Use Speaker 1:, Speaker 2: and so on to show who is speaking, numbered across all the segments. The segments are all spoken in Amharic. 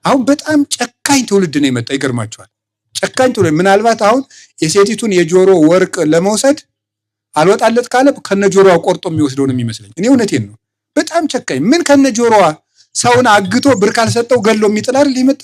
Speaker 1: አሁን በጣም ጨካኝ ትውልድ ነው የመጣ። ይገርማችኋል። ጨካኝ ትውልድ ምናልባት አሁን የሴቲቱን የጆሮ ወርቅ ለመውሰድ አልወጣለት ካለ ከነጆሮዋ ቆርጦ የሚወስደው ነው የሚመስለኝ። እኔ እውነቴን ነው። በጣም ጨካኝ ምን ከነጆሮዋ ሰውን አግቶ ብር ካልሰጠው ገሎ የሚጥል አይደል ይመጣ።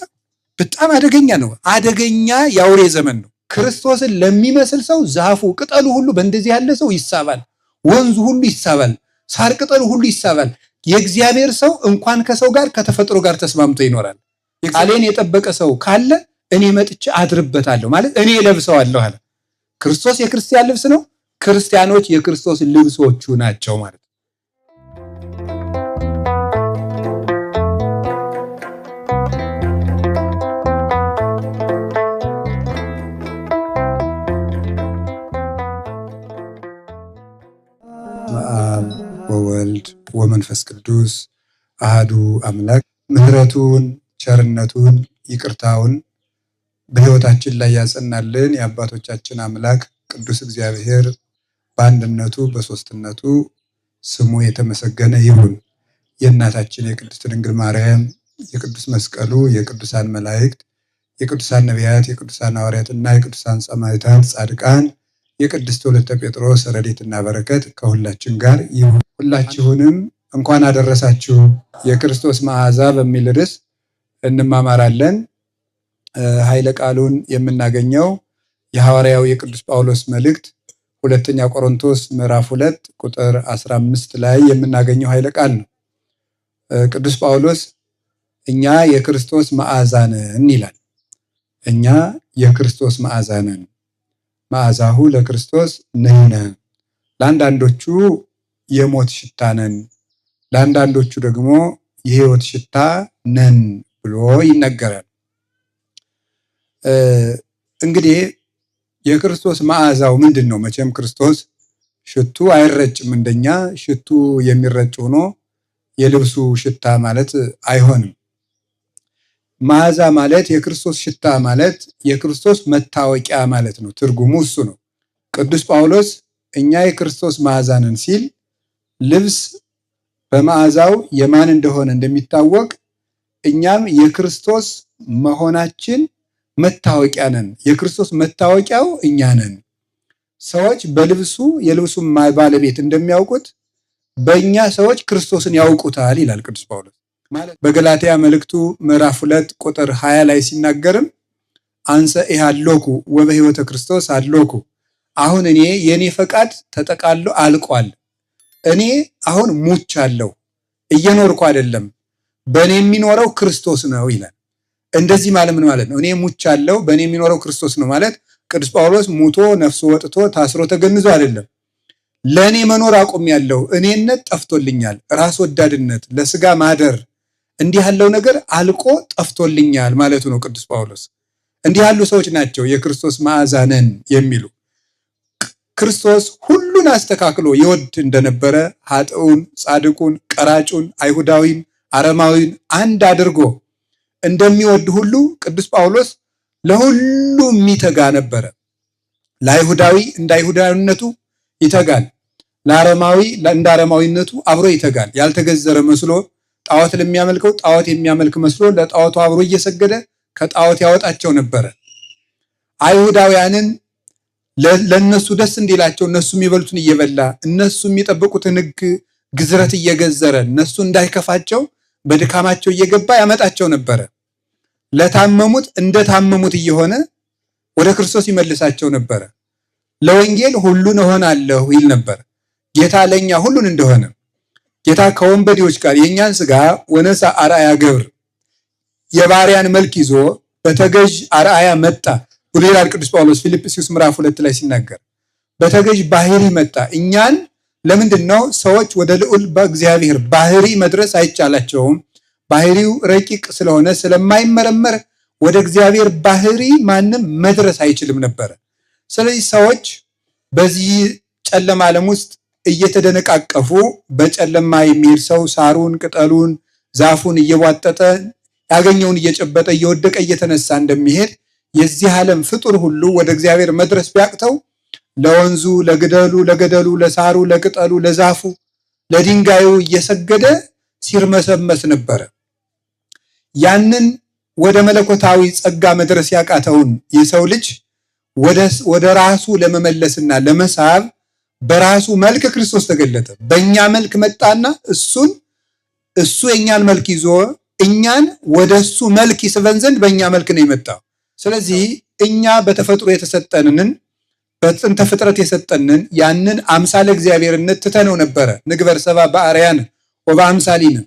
Speaker 1: በጣም አደገኛ ነው። አደገኛ የአውሬ ዘመን ነው። ክርስቶስን ለሚመስል ሰው ዛፉ ቅጠሉ ሁሉ በእንደዚህ ያለ ሰው ይሳባል። ወንዙ ሁሉ ይሳባል። ሳር ቅጠሉ ሁሉ ይሳባል። የእግዚአብሔር ሰው እንኳን ከሰው ጋር ከተፈጥሮ ጋር ተስማምቶ ይኖራል። ቃሌን የጠበቀ ሰው ካለ እኔ መጥቼ አድርበታለሁ ማለት እኔ ለብሰዋለሁ አለ። ክርስቶስ የክርስቲያን ልብስ ነው። ክርስቲያኖች የክርስቶስ ልብሶቹ ናቸው ማለት ነው። በአብ ወወልድ ወመንፈስ ቅዱስ አሃዱ አምላክ ምሕረቱን ቸርነቱን ይቅርታውን በሕይወታችን ላይ ያጸናልን የአባቶቻችን አምላክ ቅዱስ እግዚአብሔር በአንድነቱ በሶስትነቱ ስሙ የተመሰገነ ይሁን። የእናታችን የቅድስት ድንግል ማርያም የቅዱስ መስቀሉ የቅዱሳን መላእክት የቅዱሳን ነቢያት የቅዱሳን ሐዋርያትና የቅዱሳን ሰማዕታት ጻድቃን የቅድስት ወለተ ጴጥሮስ ረድኤትና በረከት ከሁላችን ጋር ይሁን። ሁላችሁንም እንኳን አደረሳችሁ። የክርስቶስ መዓዛ በሚል ርዕስ እንማማራለን። ኃይለ ቃሉን የምናገኘው የሐዋርያው የቅዱስ ጳውሎስ መልእክት ሁለተኛ ቆሮንቶስ ምዕራፍ 2 ቁጥር 15 ላይ የምናገኘው ኃይለ ቃል ነው። ቅዱስ ጳውሎስ እኛ የክርስቶስ መዓዛ ነን ይላል። እኛ የክርስቶስ መዓዛ ነን፣ መዓዛሁ ለክርስቶስ ነን። ለአንዳንዶቹ የሞት ሽታ ነን፣ ለአንዳንዶቹ ደግሞ የሕይወት ሽታ ነን ብሎ ይነገራል። እንግዲህ የክርስቶስ መዓዛው ምንድን ነው? መቼም ክርስቶስ ሽቱ አይረጭም። እንደኛ ሽቱ የሚረጭ ሆኖ የልብሱ ሽታ ማለት አይሆንም። መዓዛ ማለት የክርስቶስ ሽታ ማለት የክርስቶስ መታወቂያ ማለት ነው። ትርጉሙ እሱ ነው። ቅዱስ ጳውሎስ እኛ የክርስቶስ መዓዛ ነን ሲል ልብስ በመዓዛው የማን እንደሆነ እንደሚታወቅ እኛም የክርስቶስ መሆናችን መታወቂያ ነን። የክርስቶስ መታወቂያው እኛ ነን። ሰዎች በልብሱ የልብሱን ባለቤት እንደሚያውቁት በእኛ ሰዎች ክርስቶስን ያውቁታል ይላል ቅዱስ ጳውሎስ። ማለት በገላትያ መልእክቱ ምዕራፍ 2 ቁጥር 20 ላይ ሲናገርም አንሰ ኢሃሎኩ ወበሕይወተ ክርስቶስ አሎኩ፣ አሁን እኔ የኔ ፈቃድ ተጠቃሎ አልቋል። እኔ አሁን ሙቻለሁ፣ እየኖርኩ አይደለም፣ በእኔ የሚኖረው ክርስቶስ ነው ይላል። እንደዚህ ማለት ምን ማለት ነው? እኔ ሙቻለሁ፣ በእኔ የሚኖረው ክርስቶስ ነው ማለት ቅዱስ ጳውሎስ ሙቶ ነፍሱ ወጥቶ ታስሮ ተገንዞ አይደለም። ለእኔ መኖር አቁሜያለሁ፣ እኔነት ጠፍቶልኛል፣ ራስ ወዳድነት፣ ለስጋ ማደር፣ እንዲህ ያለው ነገር አልቆ ጠፍቶልኛል ማለቱ ነው ቅዱስ ጳውሎስ። እንዲህ ያሉ ሰዎች ናቸው የክርስቶስ መዓዛ ነን የሚሉ። ክርስቶስ ሁሉን አስተካክሎ ይወድ እንደነበረ ኃጥኡን፣ ጻድቁን፣ ቀራጩን፣ አይሁዳዊን፣ አረማዊን አንድ አድርጎ እንደሚወድ ሁሉ ቅዱስ ጳውሎስ ለሁሉ የሚተጋ ነበረ። ለአይሁዳዊ እንደ አይሁዳዊነቱ ይተጋል፣ ለአረማዊ እንደ አረማዊነቱ አብሮ ይተጋል። ያልተገዘረ መስሎ ጣዖት ለሚያመልከው ጣዖት የሚያመልክ መስሎ ለጣዖቱ አብሮ እየሰገደ ከጣዖት ያወጣቸው ነበረ። አይሁዳውያንን ለነሱ ደስ እንዲላቸው እነሱ የሚበሉትን እየበላ እነሱ የሚጠብቁትን ሕግ ግዝረት እየገዘረ እነሱ እንዳይከፋቸው በድካማቸው እየገባ ያመጣቸው ነበረ። ለታመሙት እንደታመሙት እየሆነ ወደ ክርስቶስ ይመልሳቸው ነበረ። ለወንጌል ሁሉን እሆናለሁ ይል ነበር። ጌታ ለኛ ሁሉን እንደሆነ ጌታ ከወንበዴዎች ጋር የኛን ስጋ ወነሳ አርአያ ገብር፣ የባሪያን መልክ ይዞ በተገዥ አርአያ መጣ ብሎ ይላል ቅዱስ ጳውሎስ ፊልጵስዩስ ምዕራፍ 2 ላይ ሲናገር። በተገዥ ባህሪ መጣ። እኛን ለምንድን ነው ሰዎች ወደ ልዑል በእግዚአብሔር ባህሪ መድረስ አይቻላቸውም? ባህሪው ረቂቅ ስለሆነ ስለማይመረመር ወደ እግዚአብሔር ባህሪ ማንም መድረስ አይችልም ነበረ። ስለዚህ ሰዎች በዚህ ጨለማ ዓለም ውስጥ እየተደነቃቀፉ በጨለማ የሚሄድ ሰው ሳሩን፣ ቅጠሉን፣ ዛፉን እየቧጠጠ ያገኘውን እየጨበጠ እየወደቀ እየተነሳ እንደሚሄድ የዚህ ዓለም ፍጡር ሁሉ ወደ እግዚአብሔር መድረስ ቢያቅተው ለወንዙ፣ ለገደሉ፣ ለሳሩ፣ ለቅጠሉ፣ ለዛፉ፣ ለድንጋዩ እየሰገደ ሲርመሰመስ ነበረ። ያንን ወደ መለኮታዊ ጸጋ መድረስ ያቃተውን የሰው ልጅ ወደ ራሱ ለመመለስና ለመሳብ በራሱ መልክ ክርስቶስ ተገለጠ። በእኛ መልክ መጣና እሱ የኛን መልክ ይዞ እኛን ወደ እሱ መልክ ይስበን ዘንድ በእኛ መልክ ነው የመጣው። ስለዚህ እኛ በተፈጥሮ የተሰጠንን በጥንተ ፍጥረት የሰጠንን ያንን አምሳለ እግዚአብሔርነት ትተነው ነበረ። ንግበር ሰብአ በአርአያነ ወበአምሳሊነ፣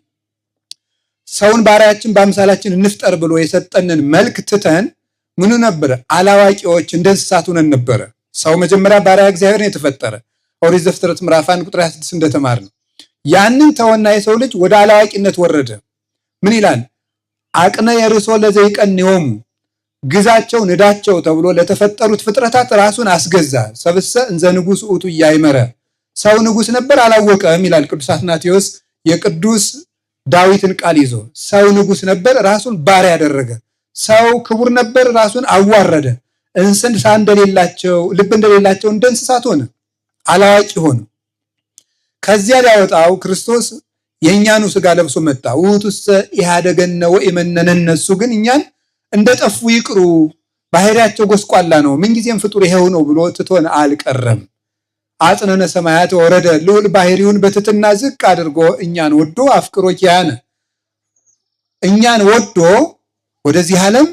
Speaker 1: ሰውን በአርአያችን በአምሳላችን እንፍጠር ብሎ የሰጠንን መልክ ትተን ምኑ ነበረ? አላዋቂዎች እንደ እንስሳት ሆነን ነበረ። ሰው መጀመሪያ በአርአያ እግዚአብሔር ነው የተፈጠረ። ኦሪት ዘፍጥረት ምዕራፍ 1 ቁጥር 26 እንደተማርነው ያንን ተወና የሰው ልጅ ወደ አላዋቂነት ወረደ። ምን ይላል? አቅነ የርሶ ለዘይቀንዮሙ፣ ግዛቸው ንዳቸው ተብሎ ለተፈጠሩት ፍጥረታት ራሱን አስገዛ። ሰብሰ እንዘ ንጉሥ ውእቱ ኢያእመረ፣ ሰው ንጉሥ ነበር አላወቀም ይላል ቅዱስ አትናቴዎስ የቅዱስ ዳዊትን ቃል ይዞ። ሰው ንጉሥ ነበር ራሱን ባሪያ ያደረገ። ሰው ክቡር ነበር ራሱን አዋረደ። እንስሳ እንደሌላቸው ልብ እንደሌላቸው እንደ እንስሳት ሆነ፣ አላዋቂ ሆነ። ከዚያ ሊያወጣው ክርስቶስ የእኛኑ ስጋ ለብሶ መጣ። ውእቱሰ ኢሃደገነ ወኢመነነነ፣ እሱ ግን እኛን እንደጠፉ ይቅሩ፣ ባህሪያቸው ጎስቋላ ነው፣ ምንጊዜም ፍጡር ይሄው ነው ብሎ ትቶን አልቀረም። አጽነነ ሰማያት ወረደ፣ ልዑል ባህሪውን በትሕትና ዝቅ አድርጎ እኛን ወዶ አፍቅሮ ኪያነ፣ እኛን ወዶ ወደዚህ ዓለም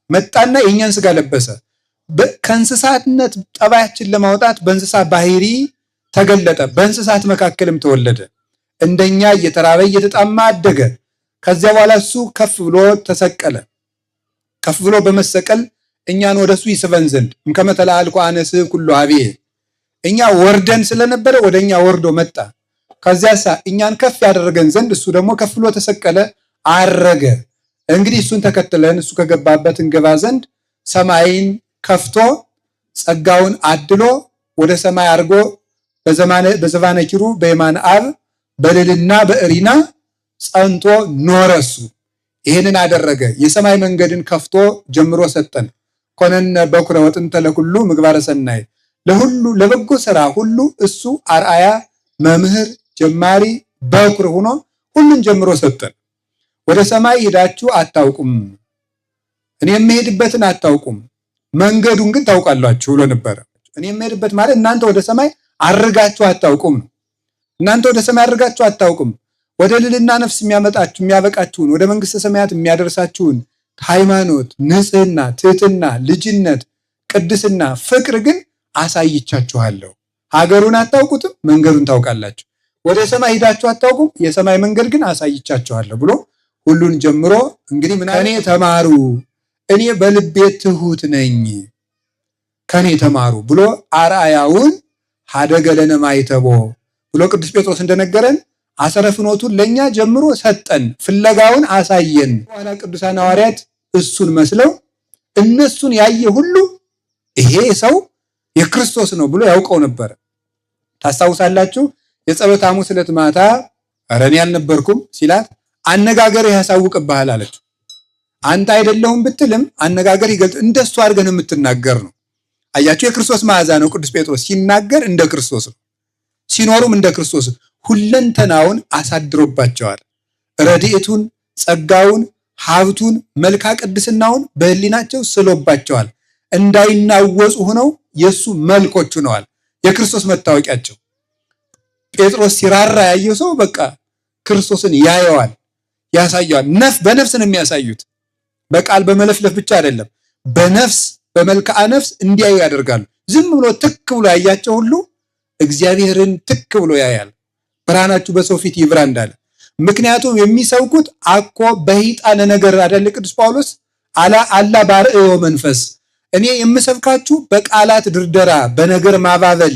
Speaker 1: መጣና የእኛን ስጋ ለበሰ። ከእንስሳትነት ጠባያችን ለማውጣት በእንስሳ ባህሪ ተገለጠ። በእንስሳት መካከልም ተወለደ። እንደኛ እየተራበ እየተጣማ አደገ። ከዚያ በኋላ እሱ ከፍ ብሎ ተሰቀለ። ከፍ ብሎ በመሰቀል እኛን ወደሱ ይስበን ዘንድ እምከመ ተለአልኩ አነስ ኩሎ ኀቤየ፣ እኛ ወርደን ስለነበረ ወደኛ ወርዶ መጣ። ከዚያሳ እኛን ከፍ ያደረገን ዘንድ እሱ ደግሞ ከፍ ብሎ ተሰቀለ፣ አረገ። እንግዲህ እሱን ተከትለን እሱ ከገባበት እንገባ ዘንድ ሰማይን ከፍቶ ጸጋውን አድሎ ወደ ሰማይ አድርጎ በዘባነ ኪሩብ በየማነ አብ በልልና በእሪና ጸንቶ ኖረሱ። ይህንን አደረገ። የሰማይ መንገድን ከፍቶ ጀምሮ ሰጠን። ኮነነ በኩረ ወጥንተ ለኩሉ ምግባረ ሰናይ፣ ለሁሉ ለበጎ ስራ ሁሉ እሱ አርአያ መምህር ጀማሪ በኩር ሆኖ ሁሉን ጀምሮ ሰጠን። ወደ ሰማይ ሄዳችሁ አታውቁም፣ እኔ የምሄድበትን አታውቁም፣ መንገዱን ግን ታውቃላችሁ ብሎ ነበረ። እኔ የምሄድበት ማለት እናንተ ወደ ሰማይ አርጋችሁ አታውቁም ነው። እናንተ ወደ ሰማይ አርጋችሁ አታውቁም። ወደ ልዕልና ነፍስ የሚያመጣችሁ የሚያበቃችሁን ወደ መንግስተ ሰማያት የሚያደርሳችሁን ሃይማኖት፣ ንጽህና፣ ትህትና፣ ልጅነት፣ ቅድስና፣ ፍቅር ግን አሳይቻችኋለሁ። ሀገሩን አታውቁትም፣ መንገዱን ታውቃላችሁ። ወደ ሰማይ ሄዳችሁ አታውቁም፣ የሰማይ መንገድ ግን አሳይቻችኋለሁ ብሎ ሁሉን ጀምሮ እንግዲህ ከኔ ተማሩ፣ እኔ በልቤ ትሁት ነኝ፣ ከኔ ተማሩ ብሎ አርአያውን ሀደገ ለነ ማይተቦ ብሎ ቅዱስ ጴጥሮስ እንደነገረን አሰረ ፍኖቱን ለኛ ጀምሮ ሰጠን፣ ፍለጋውን አሳየን። በኋላ ቅዱሳን ሐዋርያት እሱን መስለው እነሱን ያየ ሁሉ ይሄ ሰው የክርስቶስ ነው ብሎ ያውቀው ነበር። ታስታውሳላችሁ? የጸሎተ ሐሙስ ዕለት ማታ ኧረ እኔ አልነበርኩም ሲላት አነጋገርህ ያሳውቅብሃል አለችው። አንተ አይደለሁም ብትልም አነጋገር ይገልጥ እንደሱ አድርገን የምትናገር ነው። አያችሁ፣ የክርስቶስ መዓዛ ነው። ቅዱስ ጴጥሮስ ሲናገር እንደ ክርስቶስ ነው፣ ሲኖሩም እንደ ክርስቶስ ሁለንተናውን አሳድሮባቸዋል። ረድኤቱን፣ ጸጋውን፣ ሀብቱን፣ መልካ ቅድስናውን በህሊናቸው ስሎባቸዋል። እንዳይናወጹ ሆነው የሱ መልኮች ሆነዋል። የክርስቶስ መታወቂያቸው። ጴጥሮስ ሲራራ ያየው ሰው በቃ ክርስቶስን ያየዋል፣ ያሳየዋል። በነፍስ ነው የሚያሳዩት። በቃል በመለፍለፍ ብቻ አይደለም፣ በነፍስ በመልክዓ ነፍስ እንዲያዩ ያደርጋሉ። ዝም ብሎ ትክ ብሎ ያያቸው ሁሉ እግዚአብሔርን ትክ ብሎ ያያል። ብርሃናችሁ በሰው ፊት ይብራ እንዳለ። ምክንያቱም የሚሰብኩት አኮ በሂጣነ ነገር አይደለ? ቅዱስ ጳውሎስ አላ ባርእዮ መንፈስ፣ እኔ የምሰብካችሁ በቃላት ድርደራ፣ በነገር ማባበል፣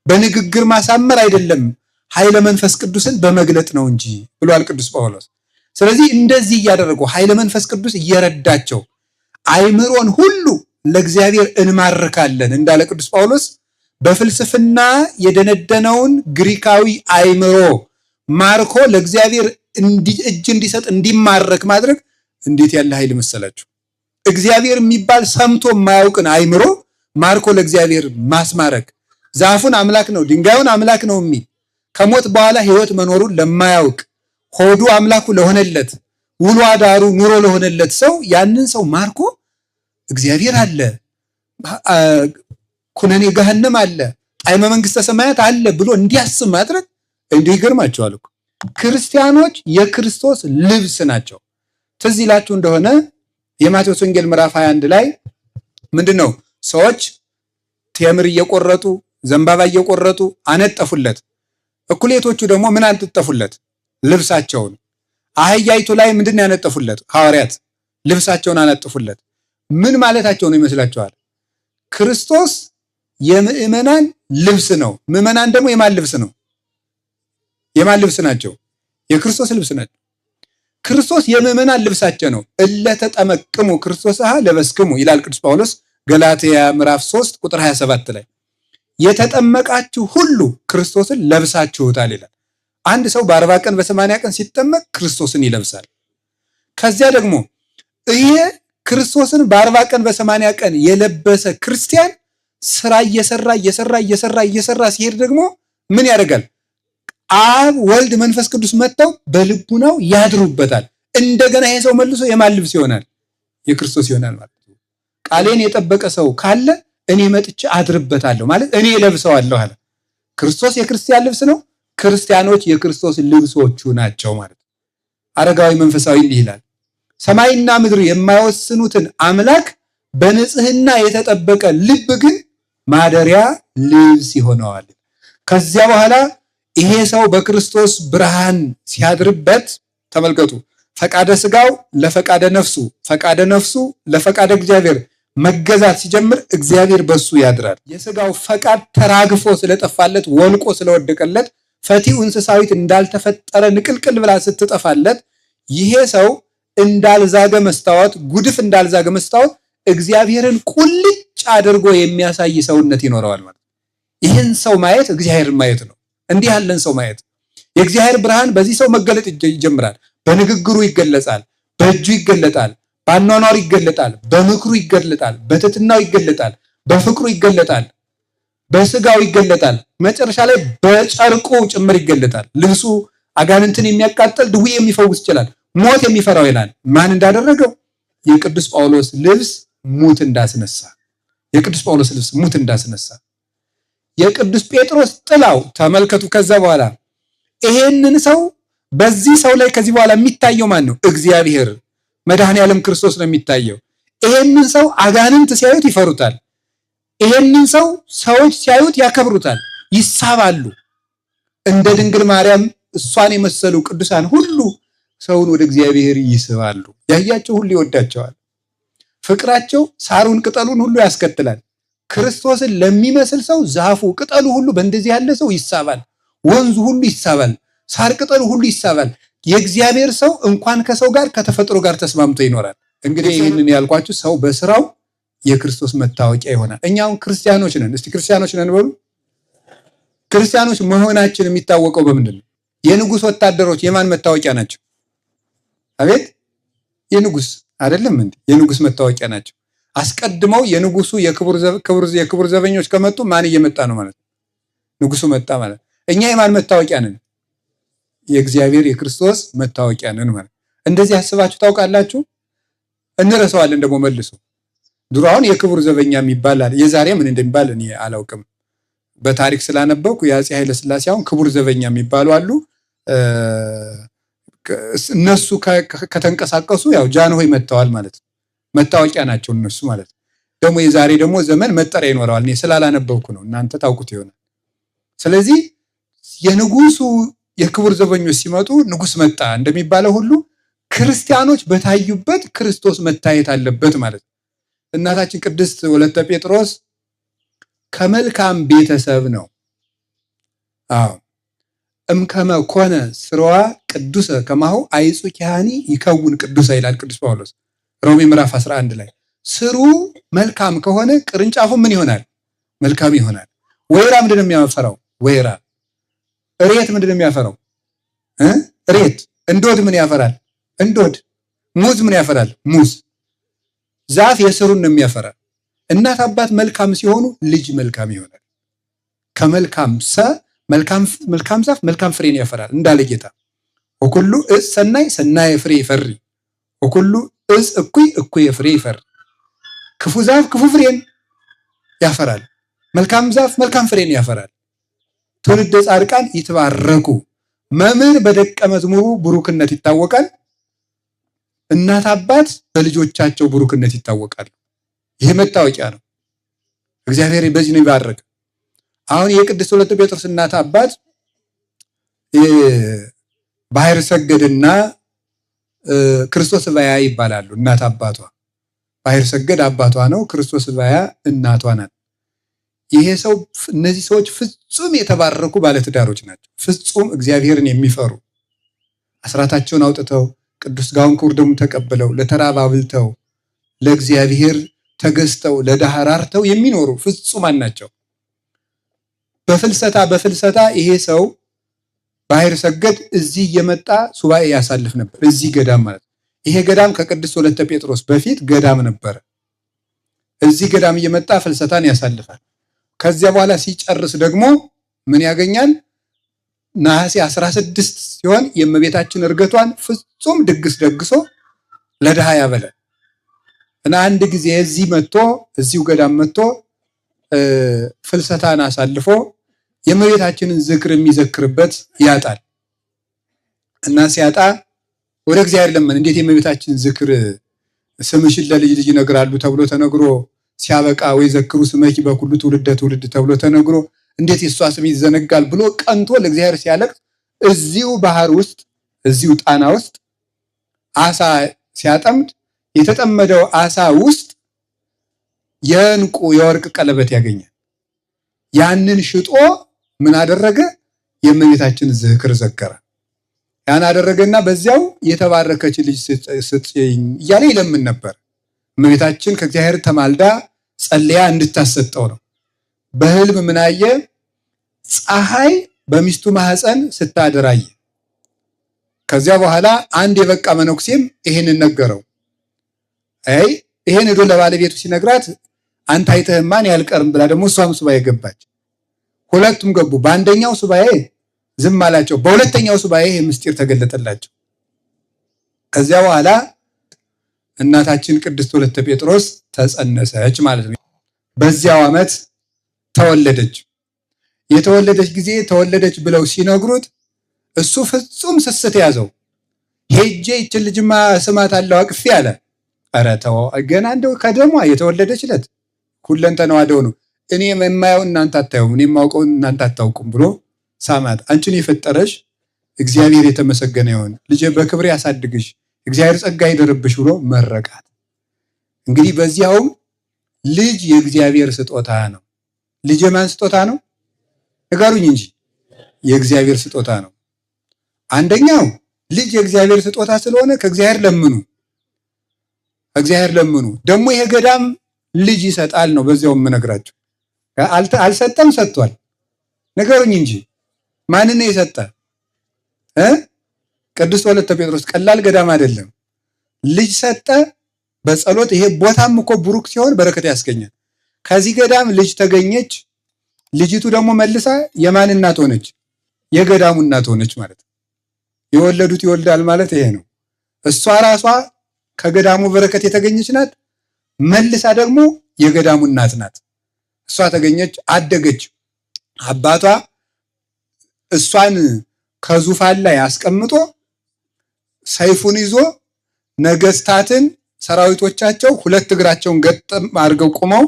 Speaker 1: በንግግር ማሳመር አይደለም፣ ኃይለ መንፈስ ቅዱስን በመግለጥ ነው እንጂ ብሏል ቅዱስ ጳውሎስ። ስለዚህ እንደዚህ እያደረጉ ኃይለ መንፈስ ቅዱስ እየረዳቸው አይምሮን ሁሉ ለእግዚአብሔር እንማርካለን እንዳለ ቅዱስ ጳውሎስ በፍልስፍና የደነደነውን ግሪካዊ አይምሮ ማርኮ ለእግዚአብሔር እጅ እንዲሰጥ እንዲማረክ ማድረግ እንዴት ያለ ኃይል መሰላችሁ! እግዚአብሔር የሚባል ሰምቶ የማያውቅን አይምሮ ማርኮ ለእግዚአብሔር ማስማረክ። ዛፉን አምላክ ነው ድንጋዩን አምላክ ነው የሚል ከሞት በኋላ ሕይወት መኖሩን ለማያውቅ ሆዱ አምላኩ ለሆነለት ውሎ አዳሩ ኑሮ ለሆነለት ሰው ያንን ሰው ማርኮ እግዚአብሔር አለ፣ ኩነኔ ገሃነም አለ፣ ጣዕመ መንግስተ ሰማያት አለ ብሎ እንዲያስብ ማድረግ እንዲሁ ይገርማቸዋል እኮ። ክርስቲያኖች የክርስቶስ ልብስ ናቸው። ትዝ ይላችሁ እንደሆነ የማቴዎስ ወንጌል ምዕራፍ 21 ላይ ምንድነው? ሰዎች ቴምር እየቆረጡ ዘንባባ እየቆረጡ አነጠፉለት። እኩሌቶቹ ደግሞ ምን አነጠፉለት? ልብሳቸውን። አህያይቱ ላይ ምንድን ያነጠፉለት? ሐዋርያት ልብሳቸውን አነጠፉለት። ምን ማለታቸው ነው ይመስላችኋል? ክርስቶስ የምእመናን ልብስ ነው። ምእመናን ደግሞ የማን ልብስ ነው? የማን ልብስ ናቸው? የክርስቶስ ልብስ ናቸው። ክርስቶስ የምእመናን ልብሳቸው ነው። እለተጠመቅሙ ክርስቶስሃ ለበስክሙ ይላል ቅዱስ ጳውሎስ ገላትያ ምዕራፍ 3 ቁጥር 27 ላይ የተጠመቃችሁ ሁሉ ክርስቶስን ለብሳችሁታል ይላል። አንድ ሰው በ40 ቀን በ80 ቀን ሲጠመቅ ክርስቶስን ይለብሳል። ከዚያ ደግሞ ይሄ ክርስቶስን በ40 ቀን በ80 ቀን የለበሰ ክርስቲያን ስራ እየሰራ ሲሄድ ደግሞ ምን ያደርጋል? አብ ወልድ መንፈስ ቅዱስ መጥተው በልቡናው ያድሩበታል። እንደገና ይሄ ሰው መልሶ የማን ልብስ ይሆናል? የክርስቶስ ይሆናል ማለት ነው። ቃሌን የጠበቀ ሰው ካለ እኔ መጥቼ አድርበታለሁ ማለት እኔ ለብሰዋለሁ አለ። ክርስቶስ የክርስቲያን ልብስ ነው። ክርስቲያኖች የክርስቶስ ልብሶቹ ናቸው ማለት ነው። አረጋዊ መንፈሳዊ እንዲህ ይላል፣ ሰማይና ምድር የማይወስኑትን አምላክ በንጽህና የተጠበቀ ልብ ግን ማደሪያ ልብስ ይሆነዋል። ከዚያ በኋላ ይሄ ሰው በክርስቶስ ብርሃን ሲያድርበት ተመልከቱ፣ ፈቃደ ስጋው ለፈቃደ ነፍሱ፣ ፈቃደ ነፍሱ ለፈቃደ እግዚአብሔር መገዛት ሲጀምር እግዚአብሔር በሱ ያድራል። የስጋው ፈቃድ ተራግፎ ስለጠፋለት ወልቆ ስለወደቀለት ፈቲው እንስሳዊት እንዳልተፈጠረ ንቅልቅል ብላ ስትጠፋለት ይሄ ሰው እንዳልዛገ መስታወት፣ ጉድፍ እንዳልዛገ መስታወት እግዚአብሔርን ቁልጭ አድርጎ የሚያሳይ ሰውነት ይኖረዋል ማለት። ይህን ሰው ማየት እግዚአብሔርን ማየት ነው። እንዲህ ያለን ሰው ማየት የእግዚአብሔር ብርሃን በዚህ ሰው መገለጥ ይጀምራል። በንግግሩ ይገለጻል፣ በእጁ ይገለጣል፣ በአኗኗሩ ይገለጣል፣ በምክሩ ይገለጣል፣ በትህትናው ይገለጣል፣ በፍቅሩ ይገለጣል፣ በስጋው ይገለጣል። መጨረሻ ላይ በጨርቁ ጭምር ይገለጣል። ልብሱ አጋንንትን የሚያቃጥል ድውይ የሚፈውስ ይችላል። ሞት የሚፈራው ይላል። ማን እንዳደረገው? የቅዱስ ጳውሎስ ልብስ ሙት እንዳስነሳ። የቅዱስ ጳውሎስ ልብስ ሙት እንዳስነሳ። የቅዱስ ጴጥሮስ ጥላው ተመልከቱ። ከዛ በኋላ ይሄንን ሰው በዚህ ሰው ላይ ከዚህ በኋላ የሚታየው ማን ነው? እግዚአብሔር መድኃኔ ዓለም ክርስቶስ ነው የሚታየው። ይሄንን ሰው አጋንንት ሲያዩት ይፈሩታል። ይሄንን ሰው ሰዎች ሲያዩት ያከብሩታል፣ ይሳባሉ። እንደ ድንግል ማርያም እሷን የመሰሉ ቅዱሳን ሁሉ ሰውን ወደ እግዚአብሔር ይስባሉ። ያያቸው ሁሉ ይወዳቸዋል። ፍቅራቸው ሳሩን ቅጠሉን ሁሉ ያስከትላል። ክርስቶስን ለሚመስል ሰው ዛፉ ቅጠሉ ሁሉ በእንደዚህ ያለ ሰው ይሳባል። ወንዙ ሁሉ ይሳባል። ሳር ቅጠሉ ሁሉ ይሳባል። የእግዚአብሔር ሰው እንኳን ከሰው ጋር ከተፈጥሮ ጋር ተስማምቶ ይኖራል። እንግዲህ ይህንን ያልኳችሁ ሰው በስራው የክርስቶስ መታወቂያ ይሆናል። እኛውን ክርስቲያኖች ነን። እስቲ ክርስቲያኖች ነን በሉ። ክርስቲያኖች መሆናችን የሚታወቀው በምንድን ነው? የንጉሥ ወታደሮች የማን መታወቂያ ናቸው? አቤት የንጉሥ አይደለም እንዴ? የንጉሥ መታወቂያ ናቸው። አስቀድመው የንጉሱ የክቡር ዘበኞች ከመጡ ማን እየመጣ ነው ማለት ነው? ንጉሱ መጣ ማለት። እኛ የማን መታወቂያ ነን? የእግዚአብሔር የክርስቶስ መታወቂያ ነን ማለት። እንደዚህ አስባችሁ ታውቃላችሁ? እንረሳዋለን ደግሞ መልሶ። ድሮ አሁን የክቡር ዘበኛ የሚባል አለ። የዛሬ ምን እንደሚባል እኔ አላውቅም። በታሪክ ስላነበብኩ የአፄ ኃይለ ሥላሴ አሁን ክቡር ዘበኛ የሚባሉ አሉ። እነሱ ከተንቀሳቀሱ ያው ጃንሆይ መጥተዋል ማለት ነው። መታወቂያ ናቸው እነሱ ማለት ነው። ደግሞ የዛሬ ደግሞ ዘመን መጠሪያ ይኖረዋል። እኔ ስላላነበብኩ ነው፣ እናንተ ታውቁት ይሆናል። ስለዚህ የንጉሱ የክቡር ዘበኞች ሲመጡ ንጉስ መጣ እንደሚባለው ሁሉ ክርስቲያኖች በታዩበት ክርስቶስ መታየት አለበት ማለት ነው። እናታችን ቅድስት ወለተ ጴጥሮስ ከመልካም ቤተሰብ ነው። አዎ እምከመ ኮነ ስርዋ ቅዱሰ ከማሁ አይጹ ኪሃኒ ይከውን ቅዱሰ ይላል ቅዱስ ጳውሎስ ሮሜ ምዕራፍ 11 ላይ። ስሩ መልካም ከሆነ ቅርንጫፉ ምን ይሆናል? መልካም ይሆናል። ወይራ ምንድን ነው የሚያፈራው? ወይራ። እሬት ምንድን ነው የሚያፈራው? እሬት። እንዶድ ምን ያፈራል? እንዶድ። ሙዝ ምን ያፈራል? ሙዝ። ዛፍ የስሩን ነው የሚያፈራ። እናት አባት መልካም ሲሆኑ ልጅ መልካም ይሆናል። ከመልካም መልካም ዛፍ መልካም ፍሬን ያፈራል እንዳለ ጌታ። ወኩሉ ዕፅ ሰናይ ሰናየ ፍሬ ይፈሪ ወኩሉ እጽ እኩይ ፍሬ ይፈር። ክፉ ዛፍ ክፉ ፍሬን ያፈራል፣ መልካም ዛፍ መልካም ፍሬን ያፈራል። ትውልደ ጻድቃን ይትባረኩ። መምህር በደቀ መዝሙሩ ብሩክነት ይታወቃል። እናት አባት በልጆቻቸው ብሩክነት ይታወቃል። ይሄ መታወቂያ ነው። እግዚአብሔር በዚህ ነው ይባረክ። አሁን የቅድስት ወለተ ጴጥሮስ እናት አባት ባህር ሰገድና ክርስቶስ ባያ ይባላሉ። እናት አባቷ ባህር ሰገድ አባቷ ነው፣ ክርስቶስ ባያ እናቷ ናት። ይሄ ሰው እነዚህ ሰዎች ፍጹም የተባረኩ ባለትዳሮች ናቸው። ፍጹም እግዚአብሔርን የሚፈሩ አስራታቸውን አውጥተው ቅዱስ ሥጋውን ክቡር ደሙን ተቀብለው ለተራበ አብልተው ለእግዚአብሔር ተገዝተው ለድሃ ራርተው የሚኖሩ ፍጹማን ናቸው። በፍልሰታ ይሄ ሰው ባህር ሰገድ እዚህ እየመጣ ሱባኤ ያሳልፍ ነበር። እዚህ ገዳም ማለት ይሄ ገዳም ከቅድስት ወለተ ጴጥሮስ በፊት ገዳም ነበረ። እዚህ ገዳም እየመጣ ፍልሰታን ያሳልፋል። ከዚያ በኋላ ሲጨርስ ደግሞ ምን ያገኛል? ነሐሴ 16 ሲሆን የእመቤታችን እርገቷን ፍጹም ድግስ ደግሶ ለድሃ ያበላል እና አንድ ጊዜ እዚሁ ገዳም መጥቶ ፍልሰታን አሳልፎ የእመቤታችንን ዝክር የሚዘክርበት ያጣል እና ሲያጣ ወደ እግዚአብሔር ለምን እንዴት የእመቤታችን ዝክር ስምሽን ለልጅ ልጅ ይነግራሉ ተብሎ ተነግሮ ሲያበቃ ወይ ዘክሩ ስመኪ በኩሉ ትውልድ ተብሎ ተነግሮ እንዴት የሷ ስም ይዘነጋል ብሎ ቀንቶ ለእግዚአብሔር ሲያለቅስ እዚሁ ባህር ውስጥ እዚሁ ጣና ውስጥ አሳ ሲያጠምድ የተጠመደው አሳ ውስጥ የዕንቁ የወርቅ ቀለበት ያገኛል። ያንን ሽጦ ምን አደረገ? የእመቤታችን ዝክር ዘከረ። ያን አደረገና በዚያው የተባረከች ልጅ ስጥኝ እያለ ይለምን ነበር። እመቤታችን ከእግዚአብሔር ተማልዳ ጸልያ እንድታሰጠው ነው። በህልም ምን አየ? ፀሐይ በሚስቱ ማህፀን ስታደራየ። ከዚያ በኋላ አንድ የበቃ መነኩሴም ይሄንን ነገረው። ይሄን ሄዶ ለባለቤቱ ሲነግራት አንተ አይተህማን ያልቀርም ብላ ደግሞ እሷም ሱባኤ ገባች። ሁለቱም ገቡ። በአንደኛው ሱባኤ ዝም አላቸው፣ በሁለተኛው ሱባኤ ይሄ ምስጢር ተገለጠላቸው። ከዚያ በኋላ እናታችን ቅድስት ወለተ ጴጥሮስ ተጸነሰች ማለት ነው። በዚያው ዓመት ተወለደች። የተወለደች ጊዜ ተወለደች ብለው ሲነግሩት እሱ ፍጹም ስስት ያዘው። ሄጄ ይችን ልጅማ ስማት አለው አቅፌ አለ። ኧረ ተው ገና እንደው ከደሟ የተወለደች ዕለት ሁለንተናዋ ደው ነው። እኔ የማየው እናንተ አታዩም፣ እኔ የማውቀው እናንተ አታውቁም ብሎ ሳማት። አንቺን የፈጠረሽ እግዚአብሔር የተመሰገነ ይሁን፣ ልጄ በክብር ያሳድግሽ፣ እግዚአብሔር ጸጋ ይደርብሽ ብሎ መረቃት። እንግዲህ በዚያውም ልጅ የእግዚአብሔር ስጦታ ነው። ልጅ የማን ስጦታ ነው? ንገሩኝ እንጂ የእግዚአብሔር ስጦታ ነው። አንደኛው ልጅ የእግዚአብሔር ስጦታ ስለሆነ ከእግዚአብሔር ለምኑ፣ እግዚአብሔር ለምኑ። ደግሞ ይሄ ገዳም ልጅ ይሰጣል ነው። በዚያው የምነግራችሁ አልሰጠም፣ ሰጥቷል። ንገሩኝ እንጂ ማንን ነው የሰጠ? ቅድስት ወለተ ጴጥሮስ ቀላል ገዳም አይደለም። ልጅ ሰጠ በጸሎት። ይሄ ቦታም እኮ ብሩክ ሲሆን በረከት ያስገኛል። ከዚህ ገዳም ልጅ ተገኘች። ልጅቱ ደግሞ መልሳ የማን እናት ሆነች? የገዳሙ እናት ሆነች ማለት ነው። የወለዱት ይወልዳል ማለት ይሄ ነው። እሷ ራሷ ከገዳሙ በረከት የተገኘች ናት። መልሳ ደግሞ የገዳሙ እናት ናት። እሷ ተገኘች፣ አደገች። አባቷ እሷን ከዙፋን ላይ አስቀምጦ ሰይፉን ይዞ ነገስታትን ሰራዊቶቻቸው ሁለት እግራቸውን ገጠም አድርገው ቆመው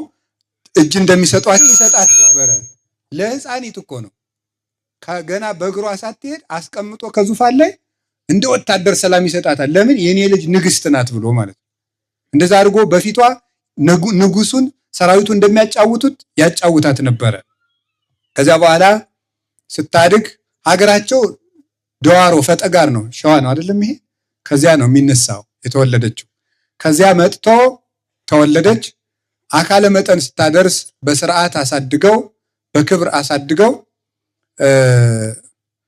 Speaker 1: እጅ እንደሚሰጧቸው ይሰጣት ነበረ። ለሕፃኒት እኮ ነው። ከገና በእግሯ ሳትሄድ አስቀምጦ ከዙፋን ላይ እንደ ወታደር ሰላም ይሰጣታል። ለምን? የኔ ልጅ ንግስት ናት ብሎ ማለት ነው። እንደዛ አድርጎ በፊቷ ንጉሱን ሰራዊቱ እንደሚያጫውቱት ያጫውታት ነበረ። ከዚያ በኋላ ስታድግ ሀገራቸው ደዋሮ ፈጠጋር ነው፣ ሸዋ ነው አይደለም? ይሄ ከዚያ ነው የሚነሳው የተወለደችው። ከዚያ መጥቶ ተወለደች። አካለ መጠን ስታደርስ በስርዓት አሳድገው በክብር አሳድገው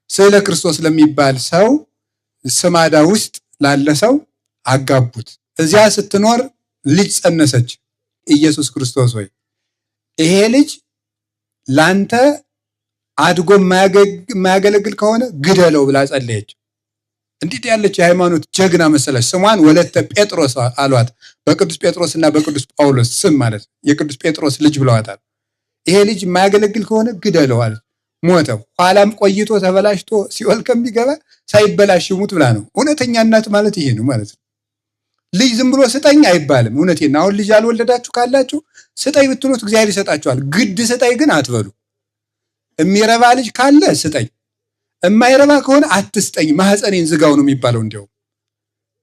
Speaker 1: ስዕለ ክርስቶስ ለሚባል ሰው ስማዳ ውስጥ ላለ ሰው አጋቡት። እዚያ ስትኖር ልጅ ጸነሰች። ኢየሱስ ክርስቶስ ሆይ ይሄ ልጅ ላንተ አድጎ የማያገለግል ከሆነ ግደለው ብላ ጸለየች። እንዴት ያለች የሃይማኖት ጀግና መሰለች። ስሟን ወለተ ጴጥሮስ አሏት። በቅዱስ ጴጥሮስና በቅዱስ ጳውሎስ ስም ማለት የቅዱስ ጴጥሮስ ልጅ ብለዋታል። ይሄ ልጅ የማያገለግል ከሆነ ግደለው አለች። ሞተ። ኋላም ቆይቶ ተበላሽቶ ሲኦል ከሚገባ ሳይበላሽ ይሙት ብላ ነው። እውነተኛ እናት ማለት ይሄ ነው ማለት ነው። ልጅ ዝም ብሎ ስጠኝ አይባልም። እውነቴን አሁን ልጅ ያልወለዳችሁ ካላችሁ ስጠኝ ብትሉት እግዚአብሔር ይሰጣችኋል። ግድ ስጠኝ ግን አትበሉ። የሚረባ ልጅ ካለ ስጠኝ፣ የማይረባ ከሆነ አትስጠኝ፣ ማህፀኔን ዝጋው ነው የሚባለው። እንዲያው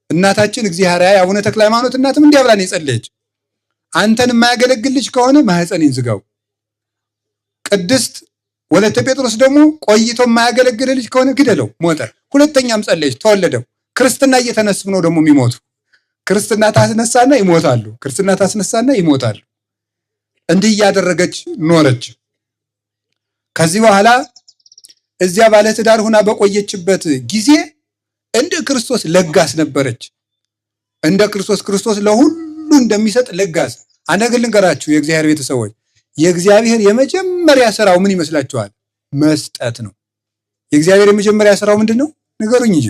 Speaker 1: እናታችን እግዚአብሔር አቡነ ተክለ ሃይማኖት እናትም እንዲያ ብላ ነው የጸለየች። አንተን የማያገለግል ልጅ ከሆነ ማህፀኔን ዝጋው። ቅድስት ወለተ ጴጥሮስ ደግሞ ቆይቶ የማያገለግል ልጅ ከሆነ ግደለው፣ ሞተ። ሁለተኛም ጸለየች፣ ተወለደው። ክርስትና እየተነሱ ነው ደግሞ የሚሞቱ። ክርስትና ታስነሳና ይሞታሉ፣ ክርስትና ታስነሳና ይሞታሉ። እንዲህ እያደረገች ኖረች። ከዚህ በኋላ እዚያ ባለትዳር ሆና በቆየችበት ጊዜ እንደ ክርስቶስ ለጋስ ነበረች። እንደ ክርስቶስ ለሁሉ እንደሚሰጥ ለጋስ። አንድ ነገር ልንገራችሁ የእግዚአብሔር ቤተሰቦች፣ የእግዚአብሔር የመጀመሪያ ስራው ምን ይመስላችኋል? መስጠት ነው። የእግዚአብሔር የመጀመሪያ ስራው ምንድን ነው? ንገሩኝ እንጂ።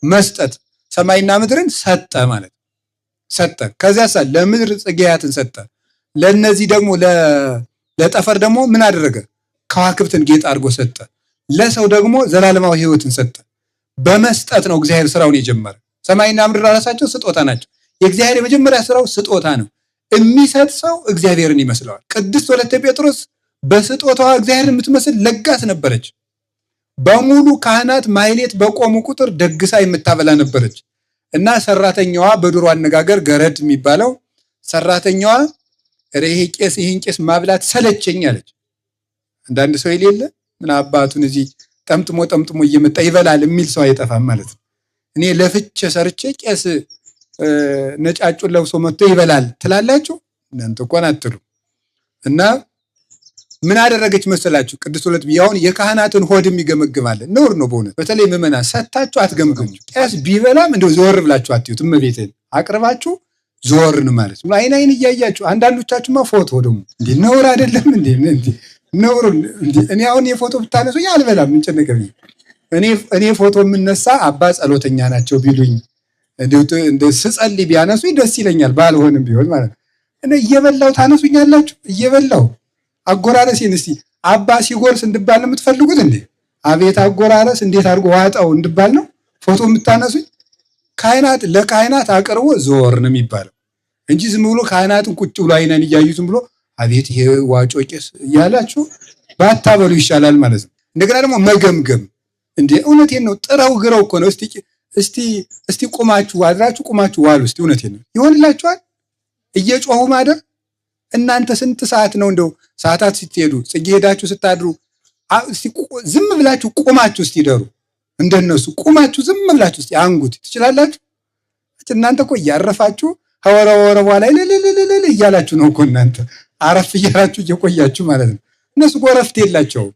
Speaker 1: መስጠት። ሰማይና ምድርን ሰጠ ማለት ሰጠ። ከዚያ ለምድር ጽጌያትን ሰጠ። ለነዚህ ደግሞ ለጠፈር ደግሞ ምን አደረገ? ከዋክብትን ጌጥ አድርጎ ሰጠ። ለሰው ደግሞ ዘላለማዊ ሕይወትን ሰጠ። በመስጠት ነው እግዚአብሔር ስራውን የጀመረ። ሰማይና ምድር ራሳቸው ስጦታ ናቸው። የእግዚአብሔር የመጀመሪያ ስራው ስጦታ ነው። የሚሰጥ ሰው እግዚአብሔርን ይመስለዋል። ቅድስት ወለተ ጴጥሮስ በስጦታዋ እግዚአብሔርን የምትመስል ለጋስ ነበረች። በሙሉ ካህናት ማህሌት በቆሙ ቁጥር ደግሳ የምታበላ ነበረች እና ሰራተኛዋ፣ በድሮ አነጋገር ገረድ የሚባለው ሰራተኛዋ ይህን ቄስ ማብላት ሰለቸኝ አለች። አንዳንድ ሰው የሌለ ምን አባቱን እዚህ ጠምጥሞ እየመጣ ይበላል የሚል ሰው አይጠፋም ማለት ነው። እኔ ለፍቼ ሰርቼ ቄስ ነጫጩን ለብሶ መጥቶ ይበላል ትላላችሁ? እናንተ እንኳን አትሉ። እና ምን አደረገች መሰላችሁ? ቅድስት ወለተ ቢያውን የካህናትን ሆድም ይገመግማል። ነውር ነው በእውነት። በተለይ ምዕመናን ሰታችሁ አትገምግሙ። ቄስ ቢበላም እንደው ዘወር ብላችሁ አትዩት። እመቤቴን አቅርባችሁ ዘወር ነው ማለት ነው። አይን እያያችሁ። አንዳንዶቻችሁማ ፎቶ ደግሞ እንዴ ነውር አይደለም እንዴ? ነውር እንዴ? እኔ አሁን የፎቶ ብታነሱ አልበላም። ምን ጨነቀኝ? እኔ ፎቶ የምነሳ አባ ጸሎተኛ ናቸው ቢሉኝ እንደ ስጸልይ ቢያነሱኝ ደስ ይለኛል። ባልሆንም ቢሆን ማለት ነው። እኔ እየበላው ታነሱኛላችሁ። እየበላው አጎራረሴን እስቲ አባ ሲጎርስ እንድባል ነው የምትፈልጉት እንዴ? አቤት አጎራረስ እንዴት አድርጎ ዋጣው እንድባል ነው ፎቶ የምታነሱኝ? ለካህናት አቅርቦ ዞር ነው የሚባለው እንጂ ዝም ብሎ ካህናትን ቁጭ ብሎ አይነን እያዩ ዝም ብሎ አቤት ይሄ ዋጮ ቄስ እያላችሁ ባታበሉ ይሻላል ማለት ነው። እንደገና ደግሞ መገምገም እንዴ! እውነቴን ነው። ጥረው ግረው እኮ ነው። እስቲ ቁማችሁ አድራችሁ ቁማችሁ ዋሉ። እስቲ እውነቴን ነው። ይሆንላችኋል? እየጮሁ ማደር። እናንተ ስንት ሰዓት ነው እንደው ሰዓታት ስትሄዱ ጽጌ ሄዳችሁ ስታድሩ ዝም ብላችሁ ቁማችሁ እስቲ ደሩ። እንደነሱ ቁማችሁ ዝም ብላችሁ እስቲ አንጉት ትችላላችሁ? እናንተ እኮ እያረፋችሁ ሐወረ በኋላ ለለለለ እያላችሁ ነው እኮ እናንተ አረፍ እያላችሁ እየቆያችሁ ማለት ነው። እነሱ እኮ እረፍት የላቸውም።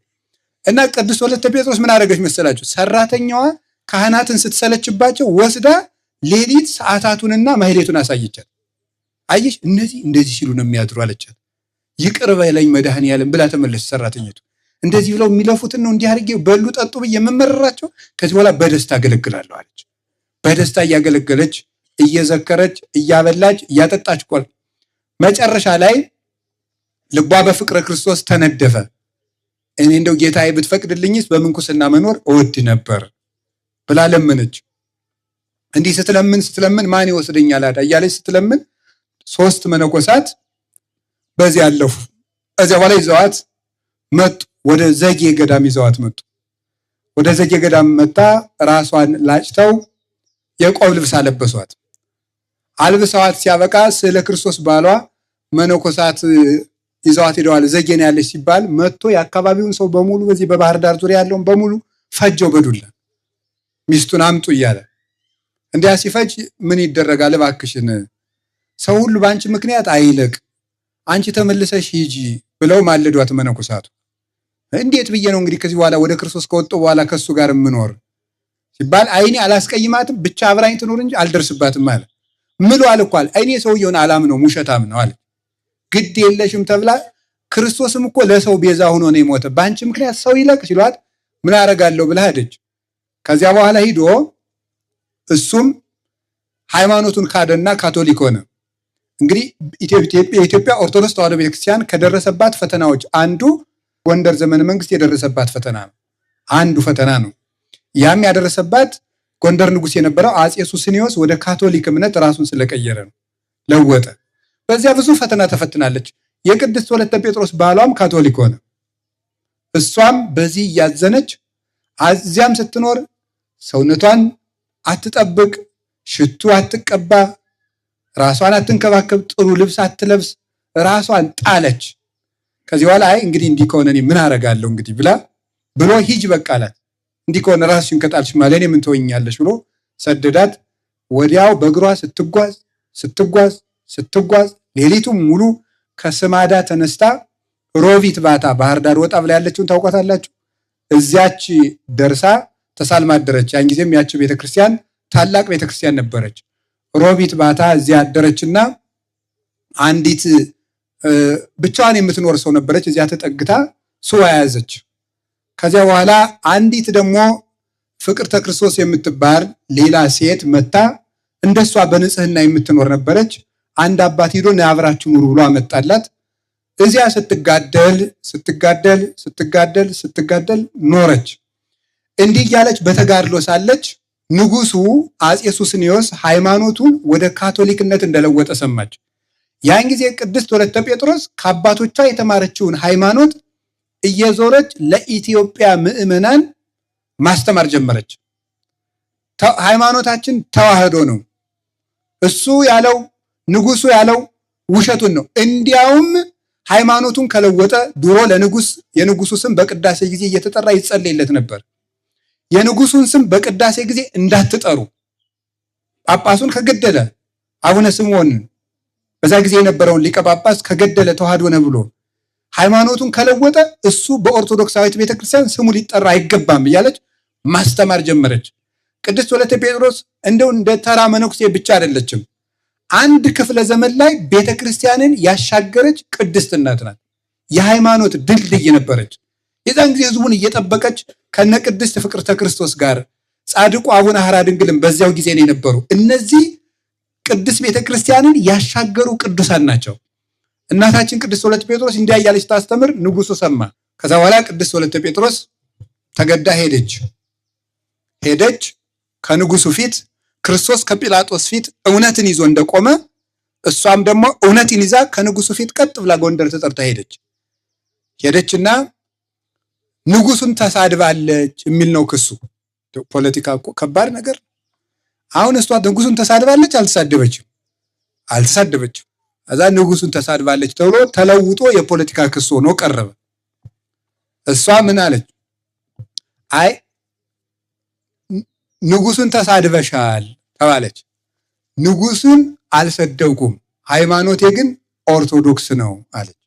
Speaker 1: እና ቅድስት ወለተ ጴጥሮስ ምን አደረገች መሰላችሁ? ሰራተኛዋ ካህናትን ስትሰለችባቸው ወስዳ ሌሊት ሰዓታቱንና ማህሌቱን አሳየቻት። አየሽ እነዚህ እንደዚህ ሲሉ ነው የሚያድሩ አለቻት። ይቅር በለኝ መድኃኔዓለም ብላ ተመለሰች ሰራተኛቱ። እንደዚህ ብለው የሚለፉትን ነው እንዲህ አድርጌ በሉ ጠጡ ብዬ የምመረራቸው፣ ከዚህ በኋላ በደስታ አገለግላለሁ አለች። በደስታ እያገለገለች እየዘከረች እያበላች እያጠጣች ቆል መጨረሻ ላይ ልቧ በፍቅረ ክርስቶስ ተነደፈ። እኔ እንደው ጌታዬ ብትፈቅድልኝስ በምንኩስና መኖር እወድ ነበር ብላ ለመነች። እንዲህ ስትለምን ማን ይወስደኛል እያለች ስትለምን 3 መነኮሳት በዚህ ያለፉ። እዚያ በኋላ ይዘዋት መጡ። ወደ ዘጌ ገዳም ይዘዋት መጡ። ወደ ዘጌ ገዳም መጣ። ራሷን ላጭተው የቆብ ልብስ አለበሷት። አልብሰዋት ሲያበቃ ስለ ክርስቶስ ባሏ መነኮሳት ይዘዋት ሄደዋል። ዘጌ ነው ያለች ሲባል መጥቶ የአካባቢውን ሰው በሙሉ በዚህ በባህር ዳር ዙሪያ ያለውን በሙሉ ፈጀው በዱላ ሚስቱን አምጡ እያለ። እንዲያ ሲፈጅ ምን ይደረጋል? እባክሽን ሰው ሁሉ በአንቺ ምክንያት አይለቅ፣ አንቺ ተመልሰሽ ሂጂ ብለው ማለዷት መነኮሳቱ። እንዴት ብዬ ነው እንግዲህ ከዚህ በኋላ ወደ ክርስቶስ ከወጡ በኋላ ከሱ ጋር የምኖር ሲባል አይኔ አላስቀይማትም ብቻ አብራኝ ትኖር እንጂ አልደርስባትም አለ። ምሏል እኮ አለ። አይኔ ሰውየውን አላምነው ውሸታም ነው አለ። ግድ የለሽም ተብላ ክርስቶስም እኮ ለሰው ቤዛ ሆኖ ነው የሞተ፣ በአንቺ ምክንያት ሰው ይለቅ ሲሏት ምን አደርጋለሁ ብላ ሄደች። ከዚያ በኋላ ሂዶ እሱም ሃይማኖቱን ካደና ካቶሊክ ሆነ። እንግዲህ የኢትዮጵያ ኦርቶዶክስ ተዋሕዶ ቤተክርስቲያን ከደረሰባት ፈተናዎች አንዱ ጎንደር ዘመነ መንግስት የደረሰባት ፈተና ነው። አንዱ ፈተና ነው። ያም ያደረሰባት ጎንደር ንጉስ የነበረው አጼ ሱስንዮስ ወደ ካቶሊክ እምነት ራሱን ስለቀየረ ነው፣ ለወጠ። በዚያ ብዙ ፈተና ተፈትናለች። የቅድስት ወለተ ጴጥሮስ ባሏም ካቶሊክ ሆነ። እሷም በዚህ እያዘነች እዚያም ስትኖር ሰውነቷን አትጠብቅ፣ ሽቱ አትቀባ፣ ራሷን አትንከባከብ፣ ጥሩ ልብስ አትለብስ፣ ራሷን ጣለች። ከዚህ በኋላ አይ እንግዲህ እንዲህ ከሆነ እኔ ምን አደርጋለሁ እንግዲህ ብሎ ሂጅ በቃ አላት። እንዲህ ከሆነ ራስሽን ከጣልሽ ማለት እኔ ምን ትሆኛለሽ ብሎ ሰደዳት። ወዲያው በእግሯ ስትጓዝ ሌሊቱም ሙሉ ከስማዳ ተነስታ ሮቢት ባታ ባህር ዳር ወጣ ብላ ያለችውን ታውቋታላችሁ። እዚያች ደርሳ ተሳልማ አደረች። ያን ጊዜም ያች ቤተክርስቲያን ታላቅ ቤተክርስቲያን ነበረች። ሮቢት ባታ እዚያ አደረችና አንዲት ብቻዋን የምትኖር ሰው ነበረች። እዚያ ተጠግታ ሱባ ያዘች። ከዚያ በኋላ አንዲት ደግሞ ፍቅርተ ክርስቶስ የምትባል ሌላ ሴት መታ እንደሷ በንጽህና የምትኖር ነበረች። አንድ አባት ሄዶ ነይ አብራችሁ ኑሩ ብሎ አመጣላት። እዚያ ስትጋደል ኖረች። እንዲህ እያለች በተጋድሎ ሳለች ንጉሱ አጼ ሱስንዮስ ሃይማኖቱን ወደ ካቶሊክነት እንደለወጠ ሰማች። ያን ጊዜ ቅድስት ወለተ ጴጥሮስ ከአባቶቿ የተማረችውን ሃይማኖት እየዞረች ለኢትዮጵያ ምዕመናን ማስተማር ጀመረች። ሃይማኖታችን ተዋህዶ ነው፣ እሱ ያለው ንጉሱ ያለው ውሸቱን ነው። እንዲያውም ሃይማኖቱን ከለወጠ ድሮ የንጉሱ ስም በቅዳሴ ጊዜ እየተጠራ ይጸለይለት ነበር። የንጉሱን ስም በቅዳሴ ጊዜ እንዳትጠሩ፣ ጳጳሱን ከገደለ አቡነ ስምዖን በዛ ጊዜ የነበረውን ሊቀ ጳጳስ ከገደለ ተዋህዶ ነው ብሎ ሃይማኖቱን ከለወጠ እሱ በኦርቶዶክሳዊት ቤተክርስቲያን ስሙ ሊጠራ አይገባም እያለች ማስተማር ጀመረች። ቅድስት ወለተ ጴጥሮስ እንደው እንደ ተራ መነኩሴ ብቻ አይደለችም። አንድ ክፍለ ዘመን ላይ ቤተክርስቲያንን ያሻገረች ቅድስት እናት ናት። የሃይማኖት ድልድይ ነበረች። የዛን ጊዜ ህዝቡን እየጠበቀች ከነ ቅድስት ፍቅርተ ክርስቶስ ጋር ጻድቁ አቡነ ሐራ ድንግልም በዚያው ጊዜ ነው የነበሩ። እነዚህ ቅድስት ቤተክርስቲያንን ያሻገሩ ቅዱሳን ናቸው። እናታችን ቅድስት ወለተ ጴጥሮስ እንዲያ እያለች ታስተምር፣ ንጉሱ ሰማ። ከዛ በኋላ ቅድስት ወለተ ጴጥሮስ ተገዳ ሄደች ከንጉሱ ፊት። ክርስቶስ ከጲላጦስ ፊት እውነትን ይዞ እንደቆመ እሷም ደግሞ እውነትን ይዛ ከንጉሱ ፊት ቀጥ ብላ ጎንደር ተጠርታ ሄደችና ንጉሱን ተሳድባለች የሚል ነው ክሱ። ፖለቲካ እኮ ከባድ ነገር። አሁን እሷ ንጉሱን ተሳድባለች አልተሳደበችም። እዛ ንጉሱን ተሳድባለች ተብሎ ተለውጦ የፖለቲካ ክስ ሆኖ ቀረበ። እሷ ምን አለች? አይ ንጉሱን ተሳድበሻል ተባለች። ንጉሱን አልሰደብኩም፣ ሃይማኖቴ ግን ኦርቶዶክስ ነው አለች።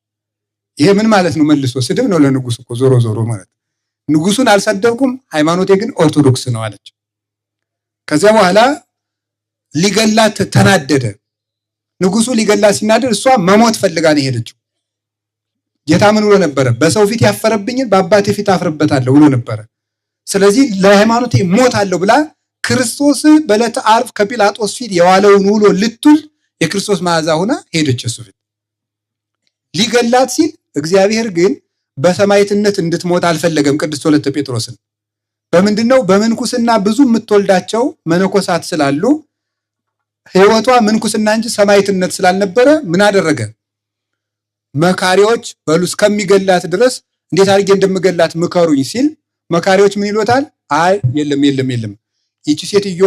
Speaker 1: ይሄ ምን ማለት ነው? መልሶ ስድብ ነው ለንጉሱ እኮ ዞሮ ማለት። ንጉሱን አልሰደብኩም፣ ሃይማኖቴ ግን ኦርቶዶክስ ነው አለች። ከዚያ በኋላ ሊገላት ተናደደ። ንጉሱ ሊገላት ሲናደድ እሷ መሞት ፈልጋ ነው ሄደችው። ጌታ ምን ብሎ ነበረ? በሰው ፊት ያፈረብኝን በአባቴ ፊት አፍርበታለሁ ብሎ ነበረ። ስለዚህ ለሃይማኖቴ ሞታለሁ ብላ ክርስቶስ በዕለተ ዓርብ ከጲላጦስ ፊት የዋለውን ውሎ ልትውል የክርስቶስ መዓዛ ሆና ሄደች እሱ ፊት። ሊገላት ሲል እግዚአብሔር ግን በሰማዕትነት እንድትሞት አልፈለገም ቅድስት ወለተ ጴጥሮስን። በምንድነው? በምንኩስና ብዙ የምትወልዳቸው መነኮሳት ስላሉ ሕይወቷ ምንኩስና እንጂ ሰማዕትነት ስላልነበረ ምን አደረገ? መካሪዎች በሉ እስከሚገላት ድረስ እንዴት አድርጌ እንደምገላት ምከሩኝ ሲል መካሪዎች ምን ይሎታል? አይ የለም ይቺ ሴትዮ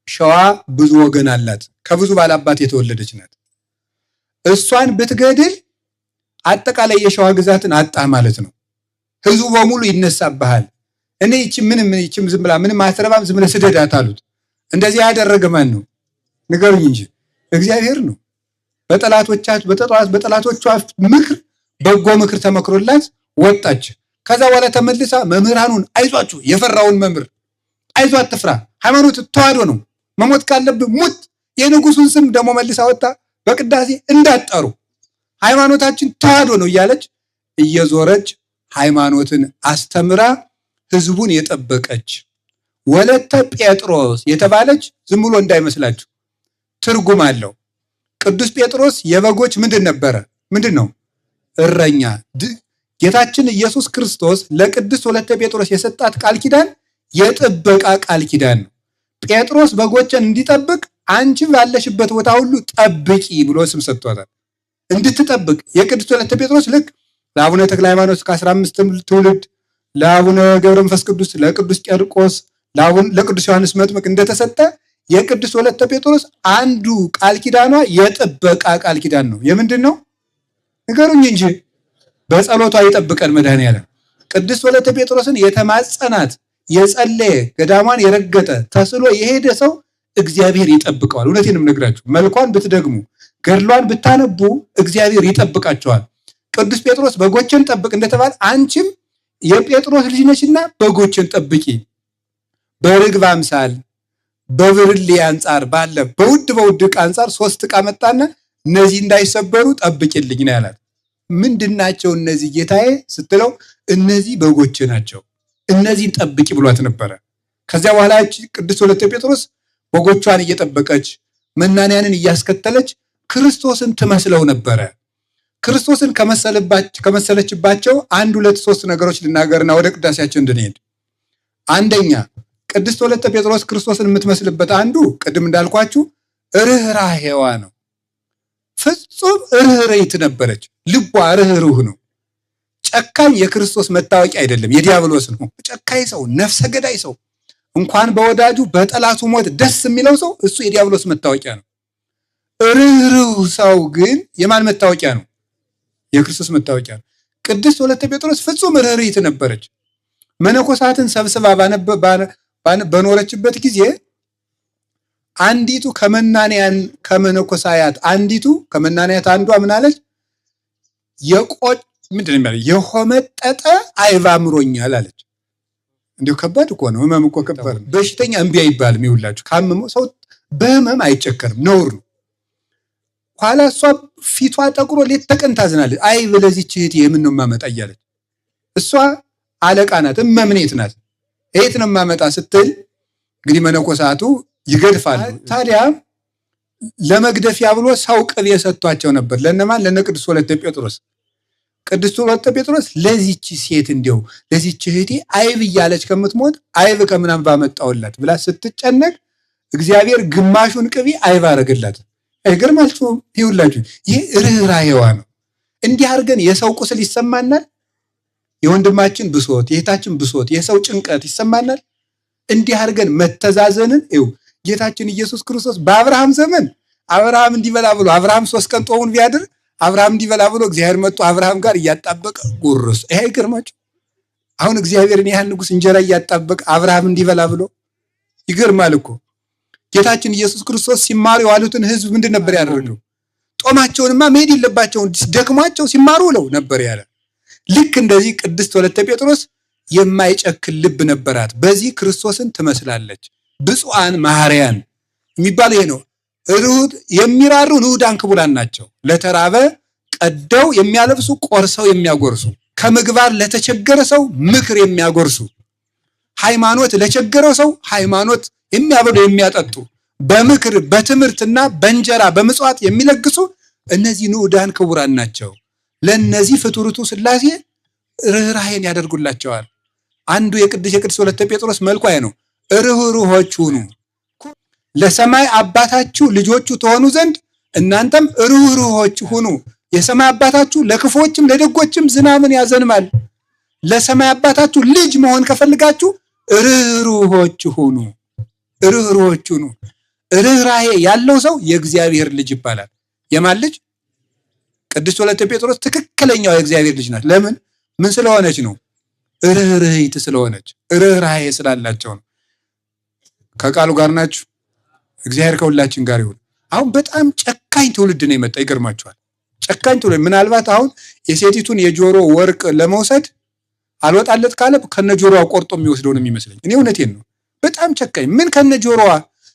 Speaker 1: ሸዋ ብዙ ወገን አላት፣ ከብዙ ባላባት የተወለደች ናት። እሷን ብትገድል አጠቃላይ የሸዋ ግዛትን አጣ ማለት ነው። ህዝቡ በሙሉ ይነሳብሃል። እኔ ይቺም ዝም ብላ ምንም አትረባም፣ ዝም ብለህ ስደዳት አሉት። እንደዚህ ያደረገ ማን ነው? ንገሩኝ እንጂ እግዚአብሔር ነው። በጠላቶቿ ምክር በጎ ምክር ተመክሮላት ወጣች። ከዛ በኋላ ተመልሳ መምህራኑን አይዟችሁ፣ የፈራውን መምህር አይዞህ አትፍራ፣ ሃይማኖት ተዋህዶ ነው፣ መሞት ካለብህ ሙት። የንጉሱን ስም ደግሞ መልሳ ወጣ በቅዳሴ እንዳጠሩ ሃይማኖታችን ተዋህዶ ነው እያለች እየዞረች ሃይማኖትን አስተምራ ህዝቡን የጠበቀች ወለተ ጴጥሮስ የተባለች ዝም ብሎ እንዳይመስላችሁ ትርጉም አለው። ቅዱስ ጴጥሮስ የበጎች ምንድን ነበረ? ምንድን ነው? እረኛ። ጌታችን ኢየሱስ ክርስቶስ ለቅዱስ ወለተ ጴጥሮስ የሰጣት ቃል ኪዳን የጥበቃ ቃል ኪዳን ነው። ጴጥሮስ በጎችን እንዲጠብቅ አንቺ ባለሽበት ቦታ ሁሉ ጠብቂ ብሎ ስም ሰጥቷታል። እንድትጠብቅ የቅዱስ ወለተ ጴጥሮስ ልክ ለአቡነ ተክለ ሃይማኖት ከ15 ትውልድ፣ ለአቡነ ገብረ መንፈስ ቅዱስ፣ ለቅዱስ ቄርቆስ፣ ለቅዱስ ዮሐንስ መጥምቅ እንደተሰጠ የቅዱስ ወለተ ጴጥሮስ አንዱ ቃል ኪዳኗ የጥበቃ ቃል ኪዳን ነው። የምንድን ነው? ንገሩኝ እንጂ። በጸሎቷ ይጠብቀን መድኃኔዓለም። ቅዱስ ወለተ ጴጥሮስን የተማጸናት የጸለየ ገዳሟን የረገጠ ተስሎ የሄደ ሰው እግዚአብሔር ይጠብቀዋል። እውነቴንም ነግራችሁ መልኳን ብትደግሙ ገድሏን ብታነቡ እግዚአብሔር ይጠብቃቸዋል። ቅዱስ ጴጥሮስ በጎችን ጠብቅ እንደተባለ አንቺም የጴጥሮስ ልጅ ነሽና በጎችን ጠብቂ። በርግብ አምሳል በብርሌ አንጻር ባለ በውድ ዕቃ አንጻር 3 ዕቃ መጣና እነዚህ እንዳይሰበሩ ጠብቂልኝ ነው ያላት። ምንድናቸው እነዚህ ጌታዬ ስትለው እነዚህ በጎች ናቸው፣ እነዚህን ጠብቂ ብሏት ነበረ። ከዚያ በኋላ ቅዱስ ወለተ ጴጥሮስ በጎቿን እየጠበቀች መናንያንን እያስከተለች ክርስቶስን ትመስለው ነበረ። ክርስቶስን ከመሰለችባቸው 1 2 3 ነገሮች ልናገርና ወደ ቅዳሴያችን እንድንሄድ። አንደኛ ቅድስት ወለተ ጴጥሮስ ክርስቶስን የምትመስልበት አንዱ ቅድም እንዳልኳችሁ ርኅራኄዋ ነው። ፍጹም ርኅርኅት ነበረች። ልቧ ርኅሩህ ነው። ጨካኝ የክርስቶስ መታወቂያ አይደለም፣ የዲያብሎስ ነው። ጨካኝ ሰው፣ ነፍሰ ገዳይ ሰው እንኳን በወዳጁ በጠላቱ ሞት ደስ የሚለው ሰው እሱ የዲያብሎስ መታወቂያ ነው። ርኅሩህ ሰው ግን የማን መታወቂያ ነው? የክርስቶስ መታወቂያ ነው። ቅድስት ወለተ ጴጥሮስ ፍጹም ርኅርኅት ነበረች። መነኮሳትን ሰብስባ በኖረችበት ጊዜ አንዲቱ ከመነኮሳያት አንዷ ምን አለች? የሆመጠጠ አይብ አምሮኛል አለች። እንዲሁ ከባድ እኮ ነው። ህመም እኮ ከባድ ነው። በሽተኛ እምቢ አይባልም። ይውላችሁ ካመመው ሰው በህመም አይጨከርም፣ ነውር ነው። ኋላ እሷ ፊቷ ጠቁሮ ሌት ተቀን ታዝናለች። አይብ ለዚህች እህቴ የምን ነው የማመጣ እያለች። እሷ አለቃ ናት፣ እመምኔት ናት። እህት ነው የማመጣ ስትል እንግዲህ መነኮሳቱ ይገድፋሉ። ታዲያ ለመግደፊያ ብሎ ሰው ቅቤ ሰጥቷቸው ነበር። ለነማን? ለነ ቅዱስ ወለተ ጴጥሮስ። ቅዱስ ወለተ ጴጥሮስ ለዚህች ሴት እንዲያው ለዚህች እህቴ አይብ እያለች ከምትሞት አይብ ከምናምን ባመጣውላት ብላ ስትጨነቅ እግዚአብሔር ግማሹን ቅቤ አይብ አረገላት። አይገርማችሁም? ይውላችሁ ይህ ርኅራኄዋ ነው። እንዲህ አድርገን የሰው ቁስል ይሰማናል። የወንድማችን ብሶት፣ የእህታችን ብሶት፣ የሰው ጭንቀት ይሰማናል። እንዲህ አድርገን መተዛዘንን ጌታችን ኢየሱስ ክርስቶስ በአብርሃም ዘመን አብርሃም እንዲበላ ብሎ አብርሃም 3 ቀን ጦሙን ቢያድር አብርሃም እንዲበላ ብሎ እግዚአብሔር መጥቶ አብርሃም ጋር እያጣበቀ ጉርስ። ይሄ ይገርማችሁ። አሁን እግዚአብሔርን ያህል ንጉሥ እንጀራ እያጣበቀ አብርሃም እንዲበላ ብሎ ይገርማል እኮ። ጌታችን ኢየሱስ ክርስቶስ ሲማሩ የዋሉትን ሕዝብ ምንድን ነበር ያደረገው? ጦማቸውንማ መሄድ የለባቸውን ሲደክሟቸው ሲማሩ ውለው ነበር ያለ። ልክ እንደዚህ ቅድስት ወለተ ጴጥሮስ የማይጨክል ልብ ነበራት። በዚህ ክርስቶስን ትመስላለች። ብፁዓን መሐርያን የሚባል ይሄ ነው። የሚራሩ ንዑዳን ክቡላን ናቸው። ለተራበ ቀደው የሚያለብሱ፣ ቆርሰው የሚያጎርሱ፣ ከምግባር ለተቸገረ ሰው ምክር የሚያጎርሱ፣ ሃይማኖት ለቸገረው ሰው ሃይማኖት የሚያበሉ የሚያጠጡ፣ በምክር በትምህርትና በእንጀራ በምጽዋት የሚለግሱ እነዚህ ንዑዳን ክቡራን ናቸው። ለእነዚህ ፍቱርቱ ሥላሴ ርኅራኄን ያደርጉላቸዋል። አንዱ የቅዱስ ወለተ ጴጥሮስ መልኳ ነው። ርኅሩኆች ሁኑ ለሰማይ አባታችሁ ልጆቹ ተሆኑ ዘንድ እናንተም ርኅሩኆች ሁኑ። የሰማይ አባታችሁ ለክፎችም ለደጎችም ዝናብን ያዘንማል። ለሰማይ አባታችሁ ልጅ መሆን ከፈልጋችሁ ርኅሩኆች ሁኑ። ርኅሩኆች ሁኑ። ርኅራኄ ያለው ሰው የእግዚአብሔር ልጅ ይባላል። የማን ልጅ? ቅድስት ወለተ ጴጥሮስ ትክክለኛው የእግዚአብሔር ልጅ ናት። ለምን? ምን ስለሆነች ነው? ርኅርኅት ስለሆነች፣ ርኅራኄ ስላላቸው ነው። ከቃሉ ጋር ናችሁ? እግዚአብሔር ከሁላችን ጋር ይሁን። አሁን በጣም ጨካኝ ትውልድ ነው የመጣ። ይገርማችኋል። ጨካኝ ትውልድ ምናልባት አሁን የሴቲቱን የጆሮ ወርቅ ለመውሰድ አልወጣለት ካለ ከነጆሮዋ ቆርጦ የሚወስደው ነው የሚመስለኝ። እኔ እውነቴን ነው። በጣም ጨካኝ ምን ከነጆሮዋ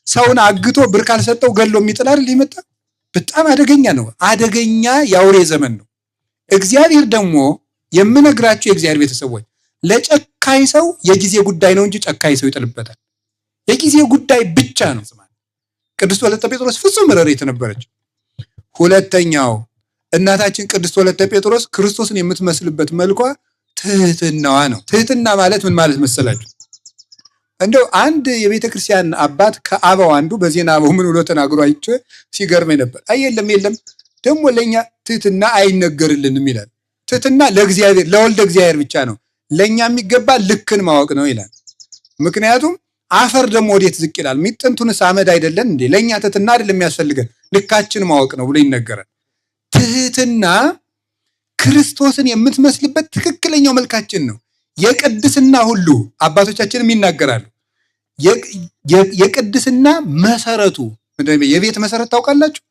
Speaker 1: ሰውን አግቶ ብር ካልሰጠው ገሎ የሚጥል አይደል ይመጣ። በጣም አደገኛ ነው። አደገኛ የአውሬ ዘመን ነው። እግዚአብሔር ደግሞ የምነግራችሁ የእግዚአብሔር ቤተሰቦች ለጨካኝ ሰው የጊዜ ጉዳይ ነው እንጂ ጨካኝ ሰው ይጥልበታል። የጊዜ ጉዳይ ብቻ ነው። ቅድስት ወለተ ጴጥሮስ ፍጹም ርኅሩኅት ነበረች። ሁለተኛው እናታችን ቅድስት ወለተ ጴጥሮስ ክርስቶስን የምትመስልበት መልኳ ትህትናዋ ነው። ትህትና ማለት ምን ማለት መሰላችሁ? እንደው አንድ የቤተ ክርስቲያን አባት ከአበው አንዱ በዜና አበው ምን ብሎ ተናግሮ አይቼ ሲገርመኝ ነበር። የለም ደግሞ ለኛ ትህትና አይነገርልንም ይላል። ትህትና ለእግዚአብሔር ለወልደ እግዚአብሔር ብቻ ነው። ለኛ የሚገባ ልክን ማወቅ ነው ይላል። ምክንያቱም አፈር ደግሞ ወዴት ዝቅ ይላል? ሚጥንቱንስ አመድ አይደለን እንዴ? ለኛ ትህትና አይደለም የሚያስፈልገን ልካችን ማወቅ ነው ብሎ ይነገራል። ትህትና ክርስቶስን የምትመስልበት ትክክለኛው መልካችን ነው። የቅድስና ሁሉ አባቶቻችንም ይናገራሉ። የቅድስና መሰረቱ የቤት መሰረት ታውቃላችሁ?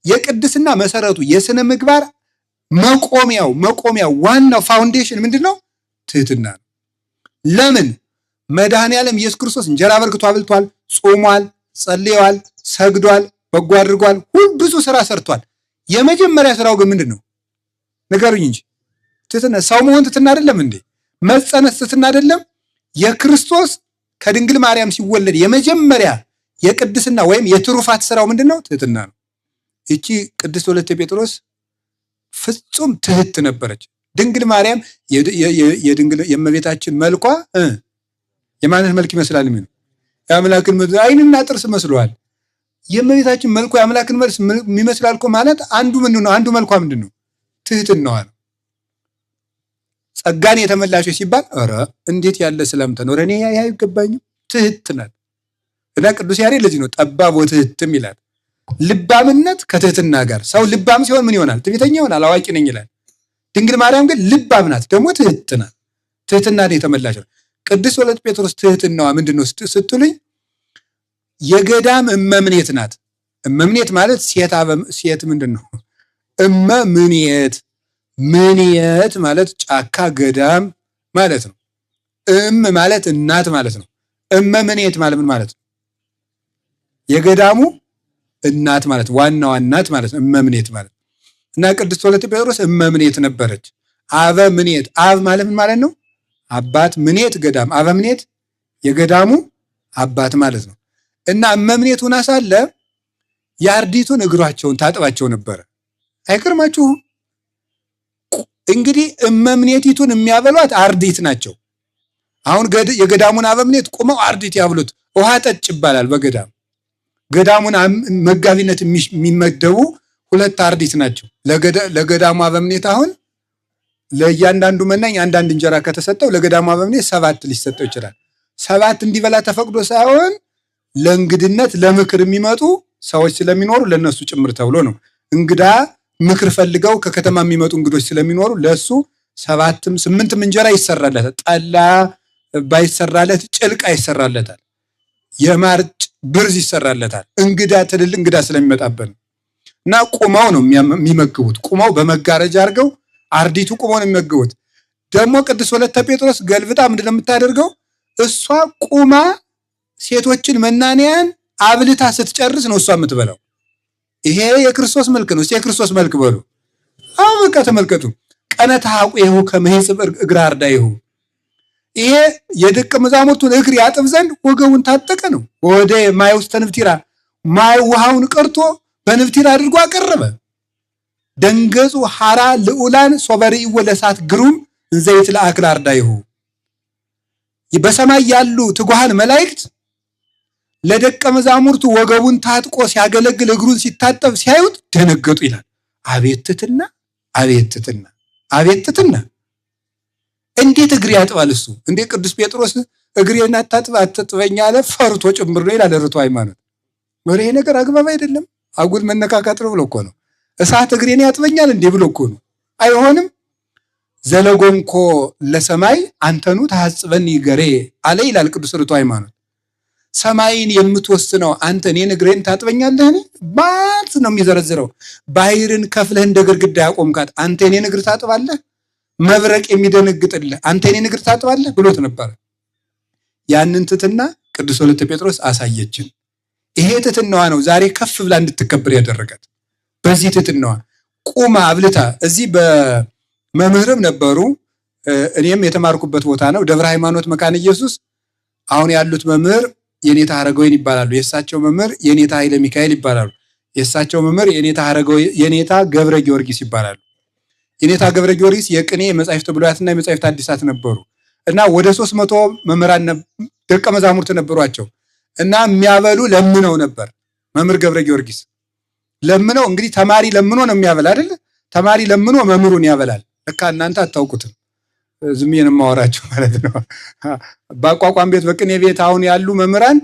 Speaker 1: የቅድስና መሰረቱ የስነ ምግባር መቆሚያው ዋናው ፋውንዴሽን ምንድን ነው? ትህትና ነው። ለምን? መድኃኔዓለም ኢየሱስ ክርስቶስ እንጀራ በርክቶ አብልቷል፣ ጾሟል፣ ጸልየዋል፣ ሰግዷል፣ በጎ አድርጓል፣ ብዙ ስራ ሰርቷል። የመጀመሪያ ስራው ግን ምንድን ነው? ንገሩኝ እንጂ ትህትና። ሰው መሆን ትህትና አይደለም እንዴ? መጸነስ ትህትና አይደለም? የክርስቶስ ከድንግል ማርያም ሲወለድ የመጀመሪያ የቅድስና ወይም የትሩፋት ስራው ምንድን ነው? ትህትና ነው። ይቺ ቅድስት ወለተ ጴጥሮስ ፍጹም ትህት ነበረች። ድንግል ማርያም የእመቤታችን መልኳ የማንን መልክ ይመስላል? ምን የአምላክን ዓይንና ጥርስ መስሏል። የእመቤታችን መልኳ የአምላክን መልስ የሚመስላል እኮ ማለት አንዱ ምንድን ነው? አንዱ መልኳ ምንድን ነው? ትህትናዋ ነው። ጸጋን የተመላሽ ሲባል ኧረ እንዴት ያለ ሰላምታ ነው! እኔ አይገባኝም። ትህት ናት። እና ቅዱስ ያሬድ ለዚህ ነው ጠባብ ወትህትም ይላል። ልባምነት ከትህትና ጋር። ሰው ልባም ሲሆን ምን ይሆናል? ትዕቢተኛ ይሆናል፣ አዋቂ ነኝ ይላል። ድንግል ማርያም ግን ልባም ናት፣ ደግሞ ትህት ናት። ትህትናን የተመላሽ ነው። ቅድስት ወለተ ጴጥሮስ ትህትናዋ ምንድን ነው ስትሉኝ፣ የገዳም እመምኔት ናት። እመምኔት ማለት ሴት ምንድን ነው? ምንየት ማለት ጫካ ገዳም ማለት ነው። ማለት እናት ማለት ነው። እመምኔት ማለት ምን ማለት ነው? የገዳሙ እናት ማለት ዋናዋ እናት ማለት ነው። እመምኔት ማለት እና ቅድስት ወለተ ጴጥሮስ እመምኔት ነበረች። አበምኔት አብ ማለት ምን ማለት ነው? አባት። ምኔት ገዳም። አበምኔት የገዳሙ አባት ማለት ነው። እና እመምኔት ሆና ሳለ የአርዲቱን እግሯቸውን ታጥባቸው ነበረ። አይገርማችሁም? እንግዲህ እመምኔቲቱን የሚያበሏት አርዲት ናቸው። አሁን የገዳሙን አበምኔት ቁመው አርዲት ያብሉት፣ ውሃ ጠጭ ይባላል። በገዳም ገዳሙን መጋቢነት የሚመደቡ ሁለት አርዲት ናቸው። ለገዳሙ አበምኔት አሁን ለእያንዳንዱ መናኝ አንዳንድ እንጀራ ከተሰጠው ለገዳሙ አበምኔት 7 ሊሰጠው ይችላል። 7 እንዲበላ ተፈቅዶ ሳይሆን ለእንግድነት ለምክር የሚመጡ ሰዎች ስለሚኖሩ ለነሱ ጭምር ተብሎ ነው። እንግዳ ምክር ፈልገው ከከተማ የሚመጡ እንግዶች ስለሚኖሩ ለሱ 7ም 8ም እንጀራ ይሰራለታል። ጠላ ባይሰራለት ጭልቃ ይሰራለታል። የማር ብርዝ ይሰራለታል። ትልልቅ እንግዳ ስለሚመጣበት እና ቁመው ነው የሚመግቡት። ቁመው በመጋረጃ አድርገው አርዲቱ ቁመው ነው የሚመግቡት። ደግሞ ቅድስት ወለተ ጴጥሮስ ገልብጣ ምንድን ነው የምታደርገው? እሷ ቁማ ሴቶችን መናንያን አብልታ ስትጨርስ ነው እሷ የምትበላው። ይሄ የክርስቶስ መልክ ነው። የክርስቶስ መልክ በሉ። አሁን በቃ ተመልከቱ። ቀነታቁ ይሁ ከመሄጽብ እግር አርዳይሁ። ይሄ የደቀ መዛሙርቱን እግር ያጥብ ዘንድ ወገቡን ታጠቀ ነው። ወደ ማይ ውስጥ ንፍቲራ ማይ ውሃውን ቀርቶ በንፍቲራ አድርጎ አቀረበ። ደንገጹ ሐራ ልዑላን ሶበሪ ወለሳት ግሩም እንዘይት ለአክል አርዳይሁ። በሰማይ ያሉ ትጉሃን መላእክት ለደቀ መዛሙርቱ ወገቡን ታጥቆ ሲያገለግል እግሩን ሲታጠብ ሲያዩት ደነገጡ ይላል። አቤት ትሕትና! አቤት ትሕትና! አቤት ትሕትና! እንዴት እግር ያጥባል እሱ? እንዴ ቅዱስ ጴጥሮስ እግሬን አታጥበኝ አለ፣ ፈርቶ ጭምር ነው ይላል ርቱዕ ሃይማኖት። ይሄ ነገር አግባብ አይደለም። አጉል መነካካት ነው ብሎ እኮ ነው። እሳት እግሬን ያጥበኛል እንዴ ብሎ እኮ ነው። አይሆንም። ዘለጎንኮ ለሰማይ አንተኑ ታጽበኒ ገሬ አለ ይላል ቅዱስ ርቱዕ ሃይማኖት። ሰማይን የምትወስነው አንተ እኔን እግሬን ታጥበኛለህን? ባዝ ነው የሚዘረዝረው። ባህርን ከፍለህ እንደ ግድግዳ ያቆምካት አንተ እኔን እግር ታጥባለህ? መብረቅ የሚደነግጥልህ አንተ እኔን እግር ታጥባለህ ብሎት ነበር። ያንን ትሕትና ቅዱስ ወለተ ጴጥሮስ አሳየችን። ይሄ ትሕትናዋ ነው ዛሬ ከፍ ብላ እንድትከበር ያደረጋት። በዚህ ትሕትናዋ ቁማ አብልታ። እዚህ በመምህርም ነበሩ፣ እኔም የተማርኩበት ቦታ ነው፣ ደብረ ሃይማኖት መካነ ኢየሱስ። አሁን ያሉት መምህር የኔታ ሀረገወይን ይባላሉ። የእሳቸው መምህር የኔታ ኃይለ ሚካኤል ይባላሉ። የእሳቸው መምህር የኔታ ገብረ ጊዮርጊስ ይባላሉ። የኔታ ገብረ ጊዮርጊስ የቅኔ የመጻሕፍት ብሉያትና የመጻሕፍት ሐዲሳት ነበሩ እና ወደ 300 መምህራን ደቀ መዛሙርት ነበሯቸው እና የሚያበሉ ለምነው ነበር። መምህር ገብረ ጊዮርጊስ ለምነው፣ እንግዲህ ተማሪ ለምኖ ነው የሚያበላ አይደል? ተማሪ ለምኖ መምህሩን ያበላል። ለካ እናንተ አታውቁትም፣ ዝም ብዬ ነው የማወራችሁ ማለት ነው። በአቋቋም ቤት በቅኔ ቤት አሁን ያሉ መምህራን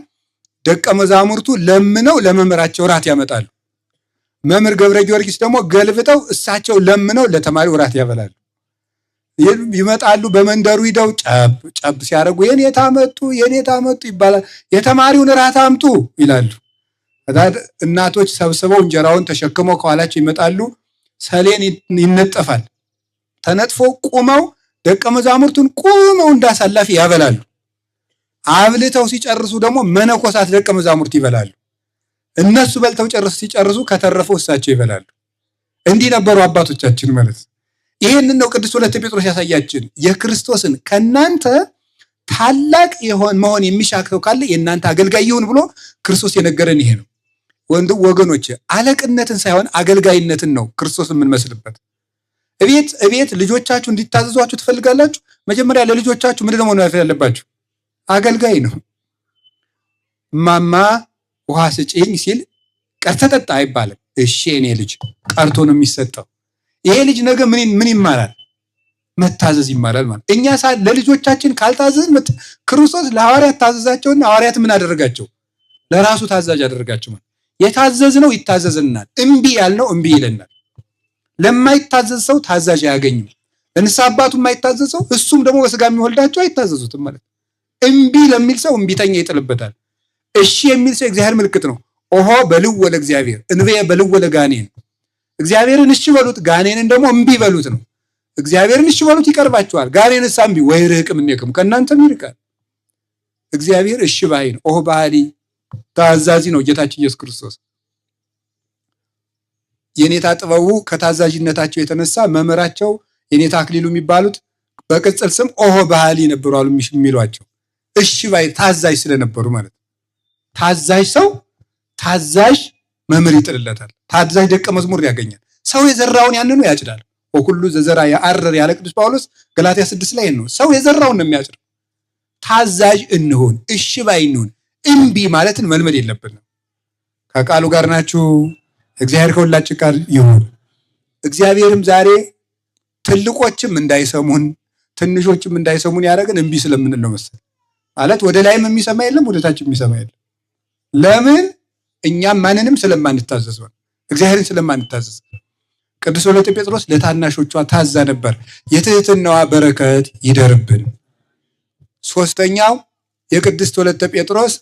Speaker 1: ደቀ መዛሙርቱ ለምነው ለመምህራቸው ራት ያመጣሉ። መምህር ገብረ ጊዮርጊስ ደግሞ ገልብጠው እሳቸው ለምነው ለተማሪው ራት ያበላሉ። ይመጣሉ። በመንደሩ ሂደው ጨብ ሲያደርጉ የኔታ መጡ ይባላል። የተማሪውን ራት አምጡ ይላሉ። እናቶች ሰብስበው እንጀራውን ተሸክመው ከኋላቸው ይመጣሉ። ሰሌን ይነጠፋል። ተነጥፎ ቁመው ደቀ መዛሙርቱን ቁመው እንዳሳላፊ ያበላሉ። አብልተው ሲጨርሱ ደግሞ መነኮሳት ደቀ መዛሙርት ይበላሉ። እነሱ በልተው ሲጨርሱ ከተረፈው እሳቸው ይበላሉ። እንዲህ ነበሩ አባቶቻችን ማለት። ይሄንን ነው ቅዱስ ወለተ ጴጥሮስ ያሳያችን። የክርስቶስን ከናንተ ታላቅ መሆን የሚሻክተው ካለ የእናንተ አገልጋይ ይሁን ብሎ ክርስቶስ የነገረን ይሄ ነው። ወገኖች አለቅነትን ሳይሆን አገልጋይነትን ነው ክርስቶስ የምንመስልበት። እቤት ልጆቻችሁ እንዲታዘዟችሁ ትፈልጋላችሁ? መጀመሪያ ለልጆቻችሁ ምንድን ነው መሆን ያለባችሁ? አገልጋይ ነው። ማማ ውሃ ስጪኝ ሲል ቀርተህ ጠጣ አይባልም። እሺ የኔ ልጅ ቀርቶ ነው የሚሰጠው። ይሄ ልጅ ነገ ምን ይማራል? መታዘዝ ይማራል ማለት። እኛ ለልጆቻችን ካልታዘዝን ክርስቶስ ለሐዋርያት ታዘዛቸውና ሐዋርያት ምን አደረጋቸው? ለራሱ ታዛዥ አደረጋቸው ማለት። የታዘዝነው ይታዘዝናል፣ እምቢ ያልነው እምቢ ይለናል። ለማይታዘዝ ሰው ታዛዥ አያገኝም። ለንስሐ አባቱ የማይታዘዝ ሰው እሱም ደግሞ በስጋ የሚወልዳቸው አይታዘዙትም ማለት። እምቢ ለሚል ሰው እምቢተኛ ይጥልበታል። እሺ የሚል ሰው የእግዚአብሔር ምልክት ነው። ኦሆ በልው ወለ እግዚአብሔር እንበየ በልው ወለ ጋኔን። እግዚአብሔርን እሺ በሉት፣ ጋኔንን ደግሞ እምቢ በሉት ነው። እግዚአብሔርን እሺ በሉት ይቀርባችኋል፣ ጋኔንስ እምቢ ወይ ርህቅም እኔክም ከእናንተም ይርቃል። እግዚአብሔር እሺ ባይ ነው። ኦሆ ባህሊ ታዛዚ ነው ጌታችን ኢየሱስ ክርስቶስ። የኔታ ጥበቡ ከታዛዥነታቸው የተነሳ መምህራቸው የኔታ አክሊሉ የሚባሉት በቅጽል ስም ኦሆ ባህሊ ነበሩ አሉ የሚሏቸው። እሺ ባይ ታዛዥ ስለነበሩ ማለት። ታዛዥ ሰው ታዛዥ መምህር ይጥልለታል። ታዛዥ ደቀ መዝሙር ያገኛል። ሰው የዘራውን ያንኑ ያጭዳል። ወኩሉ ዘዘራ ያአረር ያለ ቅዱስ ጳውሎስ ገላትያ 6 ላይ ነው። ሰው የዘራውን ነው የሚያጭድ። ታዛዥ እንሁን፣ እሺ ባይ እንሁን። እምቢ ማለትን መልመድ የለብንም። ከቃሉ ጋር ናችሁ። እግዚአብሔር ከሁላችን ጋር ይሁን። እግዚአብሔርም ዛሬ ትልቆችም እንዳይሰሙን ትንሾችም እንዳይሰሙን ያደረግን እምቢ ስለምንል ነው መሰል። ማለት ወደ ላይም የሚሰማ የለም፣ ወደ ታችም የሚሰማ የለም። ለምን? እኛም ማንንም ስለማንታዘዝ ነው፣ እግዚአብሔርን ስለማንታዘዝ። ቅዱስ ወለተ ጴጥሮስ ለታናሾቿ ታዛ ነበር። የትህትናዋ በረከት ይደርብን። ሶስተኛው የቅድስት ወለተ ጴጥሮስ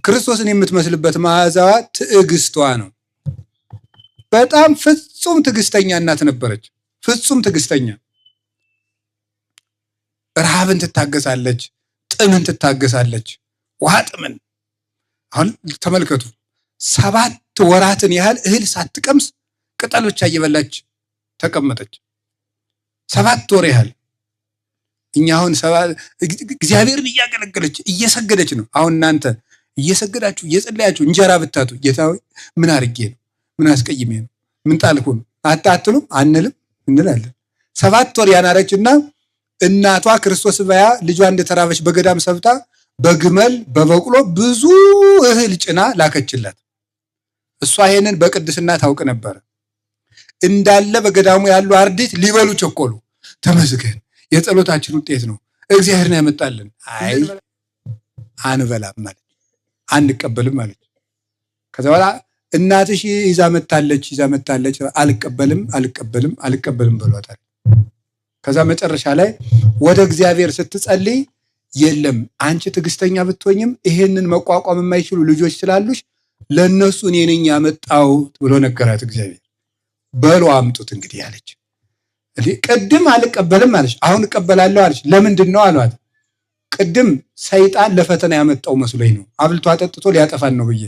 Speaker 1: ክርስቶስን የምትመስልበት መዓዛዋ ትዕግስቷ ነው። በጣም ፍጹም ትዕግስተኛ እናት ነበረች። ፍጹም ትዕግስተኛ። ረሃብን ትታገሳለች፣ ጥምን ትታገሳለች። ውሃ ጥምን። አሁን ተመልከቱ፣ 7 ወራትን ያህል እህል ሳትቀምስ ቅጠል ብቻ እየበላች ተቀመጠች። 7 ወር ያህል። እኛ አሁን እግዚአብሔርን እያገለገለች እየሰገደች ነው። አሁን እናንተ እየሰገዳችሁ እየጸለያችሁ እንጀራ ብታጡ ጌታ ሆይ ምን አድርጌ ነው? ምን አስቀይሜ ነው? ምን ጣልኩ ነው? አታትሉም? አንልም እንላለን። 7 ወር ያናረችና እናቷ ክርስቶስ በያ ልጇ እንደተራበች በገዳም ሰብታ በግመል በበቅሎ ብዙ እህል ጭና ላከችላት። እሷ ይሄንን በቅድስና ታውቅ ነበር። እንዳለ በገዳሙ ያሉ አርድእት ሊበሉ ቸኮሉ። ተመስገን፣ የጸሎታችን ውጤት ነው፣ እግዚአብሔርን ያመጣልን። አይ አንበላም ማለት አንቀበልም ማለት። ከዛ በኋላ እናትሽ ይዛ መጣለች አልቀበልም ብሏታል። ከዛ መጨረሻ ላይ ወደ እግዚአብሔር ስትጸልይ የለም አንቺ ትዕግስተኛ ብትሆኝም ይሄንን መቋቋም የማይችሉ ልጆች ስላሉሽ ለነሱ እኔ ነኝ ያመጣሁት ብሎ ነገራት እግዚአብሔር። በሉ አምጡት እንግዲህ አለች። ቅድም አልቀበልም አለች፣ አሁን እቀበላለሁ አለች። ለምንድን ነው አሏት። ቅድም ሰይጣን ለፈተና ያመጣው መስሎኝ ነው፣ አብልቶ አጠጥቶ ሊያጠፋን ነው ብዬ፣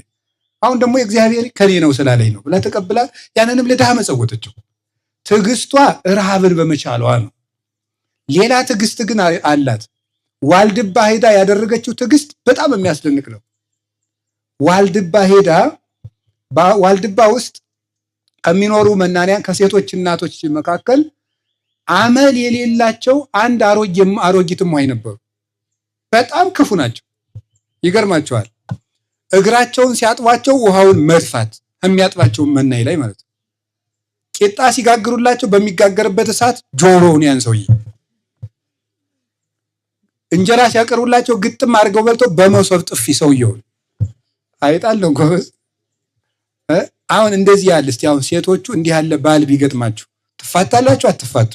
Speaker 1: አሁን ደግሞ እግዚአብሔር ከኔ ነው ስላለኝ ነው ብላ ተቀብላ ያንንም ለድሃ መጸወተችው። ትዕግስቷ ረሃብን በመቻሏ ነው። ሌላ ትዕግስት ግን አላት። ዋልድባ ሄዳ ያደረገችው ትዕግስት በጣም የሚያስደንቅ ነው። ዋልድባ ሄዳ ዋልድባ ውስጥ ከሚኖሩ መናንያን ከሴቶች እናቶች መካከል አመል የሌላቸው አንድ አሮጊትም እማሆይ ነበሩ። በጣም ክፉ ናቸው። ይገርማቸዋል። እግራቸውን ሲያጥቧቸው ውሃውን መድፋት የሚያጥባቸው መናኝ ላይ ማለት ነው። ቂጣ ሲጋግሩላቸው በሚጋገርበት እሳት ጆሮውን ያን ሰውዬ፣ እንጀራ ሲያቀርቡላቸው ግጥም አድርገው በልተው በመሶብ ጥፊ ሰውየውን አይጣለው ጎበዝ። አሁን እንደዚህ ያለ እስቲ አሁን ሴቶቹ እንዲህ ያለ ባል ቢገጥማችሁ ትፋታላችሁ? አትፋቱ?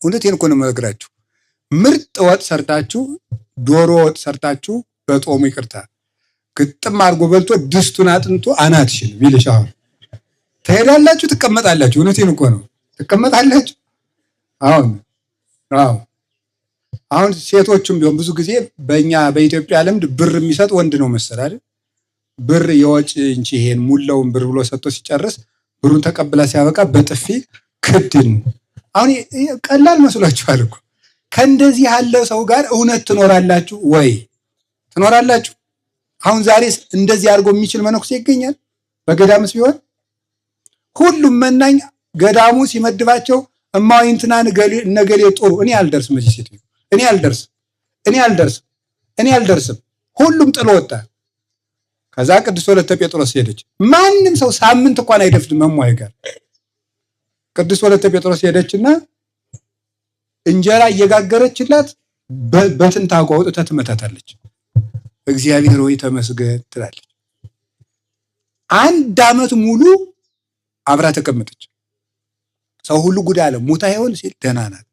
Speaker 1: እውነቴን እኮ ነው የምነግራችሁ። ምርጥ ወጥ ሰርታችሁ ዶሮ ወጥ ሰርታችሁ በጦሙ ይቅርታ ግጥም አድርጎ በልቶ ድስቱን አጥንቶ አናትሽን ቢልሽ አሁን ትሄዳላችሁ? ትቀመጣላችሁ? እውነቴን እኮ ነው ትቀመጣላችሁ? አሁን ሴቶቹም ቢሆን ብዙ ጊዜ በእኛ በኢትዮጵያ ልምድ ብር የሚሰጥ ወንድ ነው መሰል አይደል? ብር የወጭ እንጂ ይሄን ሙላውን ብር ብሎ ሰጥቶ ሲጨርስ ብሩን ተቀብላ ሲያበቃ በጥፊ ክድን። አሁን ቀላል መስሏችኋል እኮ። ከእንደዚህ ያለ ሰው ጋር እውነት ትኖራላችሁ ወይ? ትኖራላችሁ? አሁን ዛሬ እንደዚህ አድርጎ የሚችል መነኩሴ ይገኛል? በገዳምስ ቢሆን ሁሉም መናኝ ገዳሙ ሲመድባቸው እማሆይ እንትናን ነገሌ ጥሩ፣ እኔ አልደርስም፣ እዚህ ሴት እኔ አልደርስም። ሁሉም ጥሎ ወጣ። ከዛ ቅድስት ወለተ ጴጥሮስ ሄደች። ማንም ሰው ሳምንት እንኳን አይደፍድም እማሆይ ጋር። ቅድስት ወለተ ጴጥሮስ ሄደችና እንጀራ እየጋገረችላት በትንታጓ አውጥታ ትመታታለች። እግዚአብሔር ሆይ ተመስገን ትላለች። 1 ዓመት ሙሉ አብራ ተቀመጠች። ሰው ሁሉ ጉድ አለ። ሙታ ይሆን ሲል ደህና ናት፣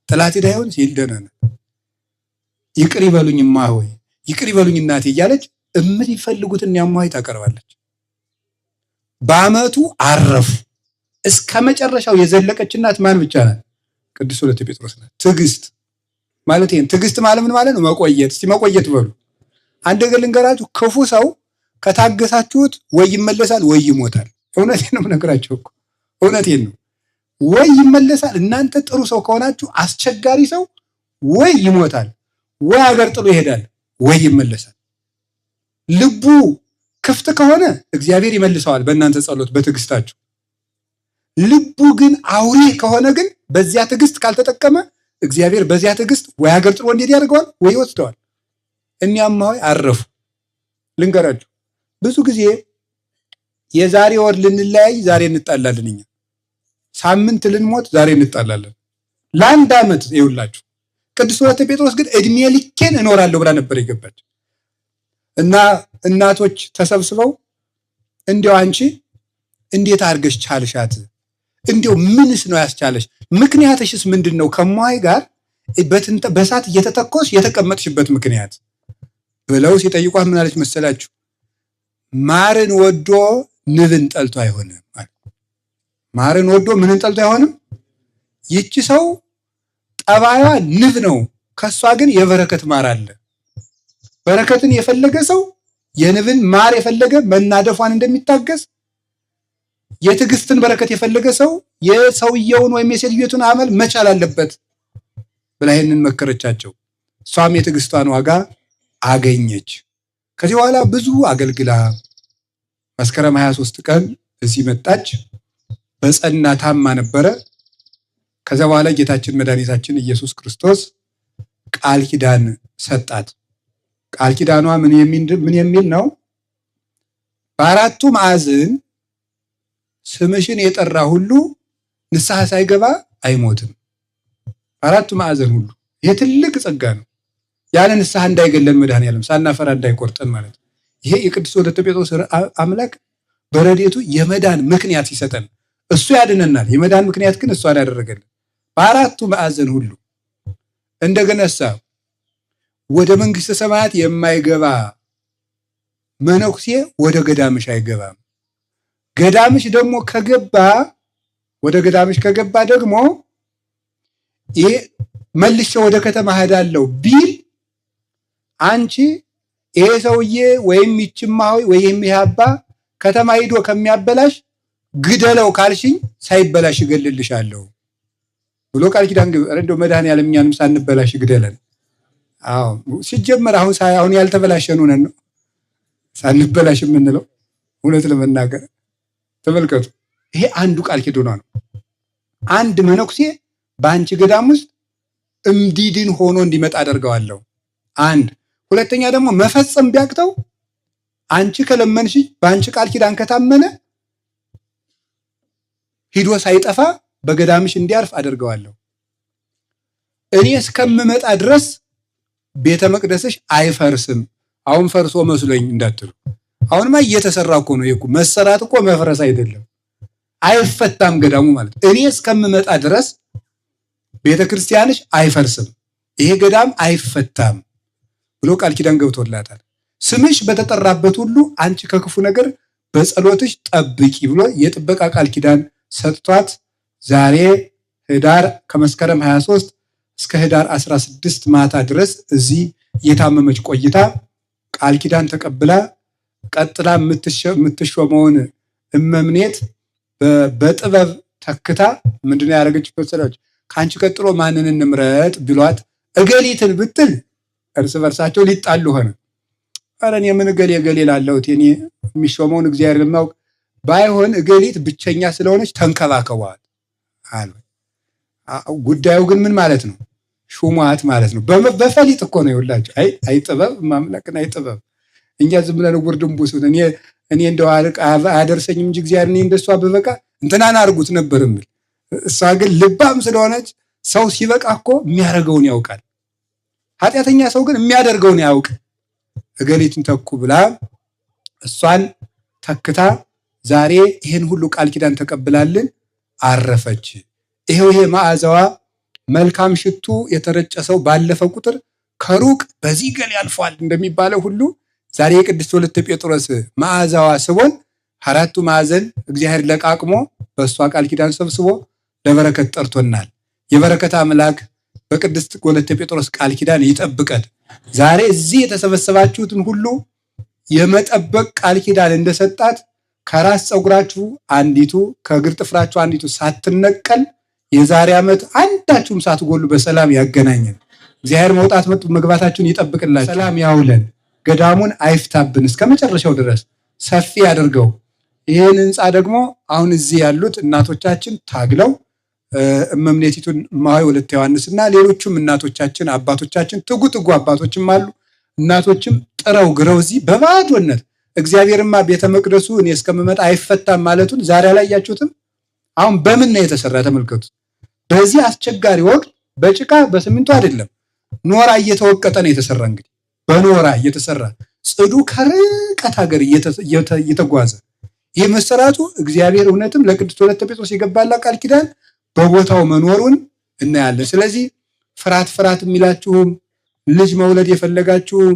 Speaker 1: ጥላት ሄዳ ይሆን ሲል ደህና ናት። ይቅር ይበሉኝ እማሆይ፣ ይቅር ይበሉኝ እናቴ እያለች የምትፈልጉትን እማሆይ ታቀርባለች። በዓመቱ አረፉ። እስከ መጨረሻው የዘለቀች እናት ማን ብቻ ናት? ቅድስት ወለተ ጴጥሮስ ናት። ትዕግስት ማለት ይሄን ትዕግስት ማለት ምን ማለት ነው? መቆየት። እስቲ መቆየት በሉ። አንድ ነገር ልንገራችሁ፣ ክፉ ሰው ከታገሳችሁት ወይ ይመለሳል ወይ ይሞታል። እውነቴን ነው የምነግራችሁ እኮ እውነቴን ነው። ወይ ይመለሳል። እናንተ ጥሩ ሰው ከሆናችሁ አስቸጋሪ ሰው ወይ ይሞታል ወይ አገር ጥሎ ይሄዳል ወይ ይመለሳል። ልቡ ክፍት ከሆነ እግዚአብሔር ይመልሰዋል በእናንተ ጸሎት በትዕግስታችሁ። ልቡ ግን አውሬ ከሆነ ግን በዚያ ትዕግስት ካልተጠቀመ እግዚአብሔር በዚያ ትዕግስት ወይ ሀገር ጥሎ እንዴት ያደርገዋል ወይ ይወስደዋል። እማሆይ አረፉ። ልንገራችሁ፣ ብዙ ጊዜ የዛሬ ወር ልንለያይ ዛሬ እንጣላለን። እኛ ሳምንት ልንሞት ዛሬ እንጣላለን። ለ1 ዓመት ይውላችሁ። ቅድስት ወለተ ጴጥሮስ ግን እድሜ ልኬን እኖራለሁ ብላ ነበር የገባች እና እናቶች ተሰብስበው እንዲያው አንቺ እንዴት አድርገሽ ቻልሻት? እንዲያው ምንስ ነው ያስቻለሽ? ምክንያትሽስ ምንድነው? ከእማሆይ ጋር በሳት እየተተኮስ የተቀመጥሽበት ምክንያት ብለው ሲጠይቋት ምን አለች መሰላችሁ? ማርን ወዶ ንብን ጠልቶ አይሆንም። ማርን ወዶ ምንን ጠልቶ አይሆንም? ይቺ ሰው ጠባይዋ ንብ ነው፣ ከሷ ግን የበረከት ማር አለ። በረከትን የፈለገ ሰው የንብን ማር የፈለገ መናደፏን እንደሚታገስ፣ የትዕግስትን በረከት የፈለገ ሰው የሰውየውን ወይም የሴትዮቱን አመል መቻል አለበት ብላ ይህንን መከረቻቸው። እሷም የትዕግስቷን ዋጋ አገኘች። ከዚህ በኋላ ብዙ አገልግላ መስከረም 23 ቀን እዚህ መጣች። በጸና ታማ ነበረ። ከዛ በኋላ ጌታችን መድኃኒታችን ኢየሱስ ክርስቶስ ቃል ኪዳን ሰጣት። ቃል ኪዳኗ ምን የሚል ነው? በአራቱ ማዕዘን ስምሽን የጠራ ሁሉ ንስሐ ሳይገባ አይሞትም። በአራቱ ማዕዘን ሁሉ። ይሄ ትልቅ ጸጋ ነው። ያን ንስሐ እንዳይገለን መድኃኔዓለም ሳናፈራ እንዳይቆርጠን ማለት ነው። ይሄ የቅድስት ወለተ ጴጥሮስ አምላክ በረድኤቱ የመዳን ምክንያት ይሰጠን። እሱ ያድነናል። የመዳን ምክንያት ግን እሱ ያደረገልን በአራቱ ማዕዘን ሁሉ። እንደገናሳ ወደ መንግስተ ሰማያት የማይገባ መነኩሴ ወደ ገዳምሽ አይገባም። ገዳምሽ ደግሞ ከገባ ወደ ገዳምሽ ከገባ ደግሞ ይሄ መልሼ ወደ ከተማ ሄዳለሁ ቢል አንቺ ይሄ ሰውዬ ወይም ይቺ እማሆይ ወይም ይሄ አባ ከተማ ሂዶ ከሚያበላሽ ግደለው ካልሽኝ ሳይበላሽ እገልልሻለሁ ብሎ ቃል ኪዳን እንደው መድኃኒዓለም እኛንም ሳንበላሽ ግደለን። አዎ ሲጀመር አሁን ያልተበላሸን ሆነን ነው ሳንበላሽ የምንለው። እውነት ለመናገር ተመልከቱ፣ ይሄ አንዱ ቃል ኪዳኗ ነው። አንድ መነኩሴ በአንቺ ገዳም ውስጥ እምዲድን ሆኖ እንዲመጣ አደርገዋለሁ። አንድ ሁለተኛ ደግሞ መፈጸም ቢያቅተው አንቺ ከለመንሽ በአንቺ ቃል ኪዳን ከታመነ ሂዶ ሳይጠፋ በገዳምሽ እንዲያርፍ አደርገዋለሁ። እኔ እስከምመጣ ድረስ ቤተ መቅደስሽ አይፈርስም። አሁን ፈርሶ መስሎኝ እንዳትሉ፣ አሁንማ እየተሰራ እኮ ነው። ይሄ መሰራት እኮ መፍረስ አይደለም። አይፈታም ገዳሙ ማለት እኔ እስከምመጣ ድረስ ቤተ ክርስቲያንሽ አይፈርስም፣ ይሄ ገዳም አይፈታም ብሎ ቃል ኪዳን ገብቶላታል። ስምሽ በተጠራበት ሁሉ አንቺ ከክፉ ነገር በጸሎትሽ ጠብቂ ብሎ የጥበቃ ቃል ኪዳን ሰጥቷት ዛሬ ህዳር ከመስከረም 23 እስከ ህዳር 16 ማታ ድረስ እዚህ የታመመች ቆይታ ቃል ኪዳን ተቀብላ ቀጥላ የምትሾመውን እመምኔት በጥበብ ተክታ ምንድነው ያደረገችበት? ሰላች ከአንቺ ቀጥሎ ማንን እንምረጥ ብሏት እገሊትን ብትል እርስ በርሳቸው ሊጣሉ ሆነ። ኧረ እኔ ምን እገሌ ላለሁት እኔ የሚሾመውን እግዚአብሔር ለማውቅ ባይሆን እገሊት ብቸኛ ስለሆነች ተንከባከቧት አለ። ጉዳዩ ግን ምን ማለት ነው? ሹሟት ማለት ነው። በፈሊጥ እኮ ነው ይውላችሁ። አይ ጥበብ ማምለክና አይ ጥበብ እኛ ዝም ብለን ውርድምቡስ እኔ እንደው አያደርሰኝም እንጂ እግዚአብሔር እኔ እንደሷ በበቃ እንትናን አድርጉት ነበር የሚል። እሷ ግን ልባም ስለሆነች ሰው ሲበቃ እኮ የሚያደርገውን ያውቃል። ኃጢአተኛ ሰው ግን የሚያደርገውን ያውቅ። እገሊትን ተኩ ብላ እሷን ተክታ ዛሬ ይሄን ሁሉ ቃል ኪዳን ተቀብላልን አረፈች። ይሄ መዓዛዋ መልካም ሽቱ የተረጨ ሰው ባለፈ ቁጥር ከሩቅ በዚህ ገል ያልፏል እንደሚባለው ሁሉ ዛሬ የቅድስት ወለተ ጴጥሮስ መዓዛዋ ስቦን አራቱ ማዕዘን እግዚአብሔር ለቃቅሞ በእሷ ቃል ኪዳን ሰብስቦ ለበረከት ጠርቶናል። የበረከት አምላክ በቅድስት ወለተ ጴጥሮስ ቃል ኪዳን ይጠብቀን። ዛሬ እዚህ የተሰበሰባችሁትን ሁሉ የመጠበቅ ቃል ኪዳን እንደሰጣት ከራስ ፀጉራችሁ አንዲቱ ከእግር ጥፍራችሁ አንዲቱ ሳትነቀል የዛሬ ዓመት አንዳችሁም ሳትጎሉ በሰላም ያገናኘን። እግዚአብሔር መውጣት መግባታችሁን ይጠብቅላችሁ፣ ሰላም ያውለን፣ ገዳሙን አይፍታብን፣ እስከ መጨረሻው ድረስ ሰፊ ያድርገው። ይህን ህንፃ ደግሞ አሁን እዚህ ያሉት እናቶቻችን ታግለው እመምኔቲቱን እማሆይ ወለተ ዮሐንስና ሌሎችም እናቶቻችን አባቶቻችን ትጉ አባቶችም አሉ እናቶችም ጥረው ግረው እዚህ በባዶነት እግዚአብሔርማ ቤተ መቅደሱ እኔ እስከምመጣ አይፈታም ማለቱን ዛሬ አላያችሁትም? አሁን በምን ነው የተሰራ? ተመልከቱ። በዚህ አስቸጋሪ ወቅት በጭቃ በሲሚንቶ አይደለም፣ ኖራ እየተወቀጠ ነው የተሰራ። እንግዲህ በኖራ እየተሰራ ጽዱ ከርቀት ሀገር እየተጓዘ ይህ መሰራቱ እግዚአብሔር እውነትም ለቅድስት ወለተ ጴጥሮስ የገባላ ቃል ኪዳን በቦታው መኖሩን እናያለን። ስለዚህ ፍራት የሚላችሁም ልጅ መውለድ የፈለጋችሁም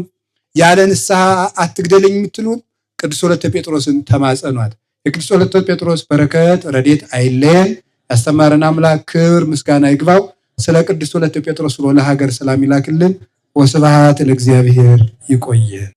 Speaker 1: ያለ ንስሐ አትግደለኝ የምትሉት ቅድስት ወለተ ጴጥሮስን ተማጸኗት። የቅድስት ወለተ ጴጥሮስ በረከት ረድኤት አይለየን። ያስተማረን አምላክ ክብር ምስጋና ይግባው። ስለ ቅድስት ወለተ ጴጥሮስ ብሎ ለሀገር ሰላም ይላክልን። ወስብሐት ለእግዚአብሔር። ይቆየን።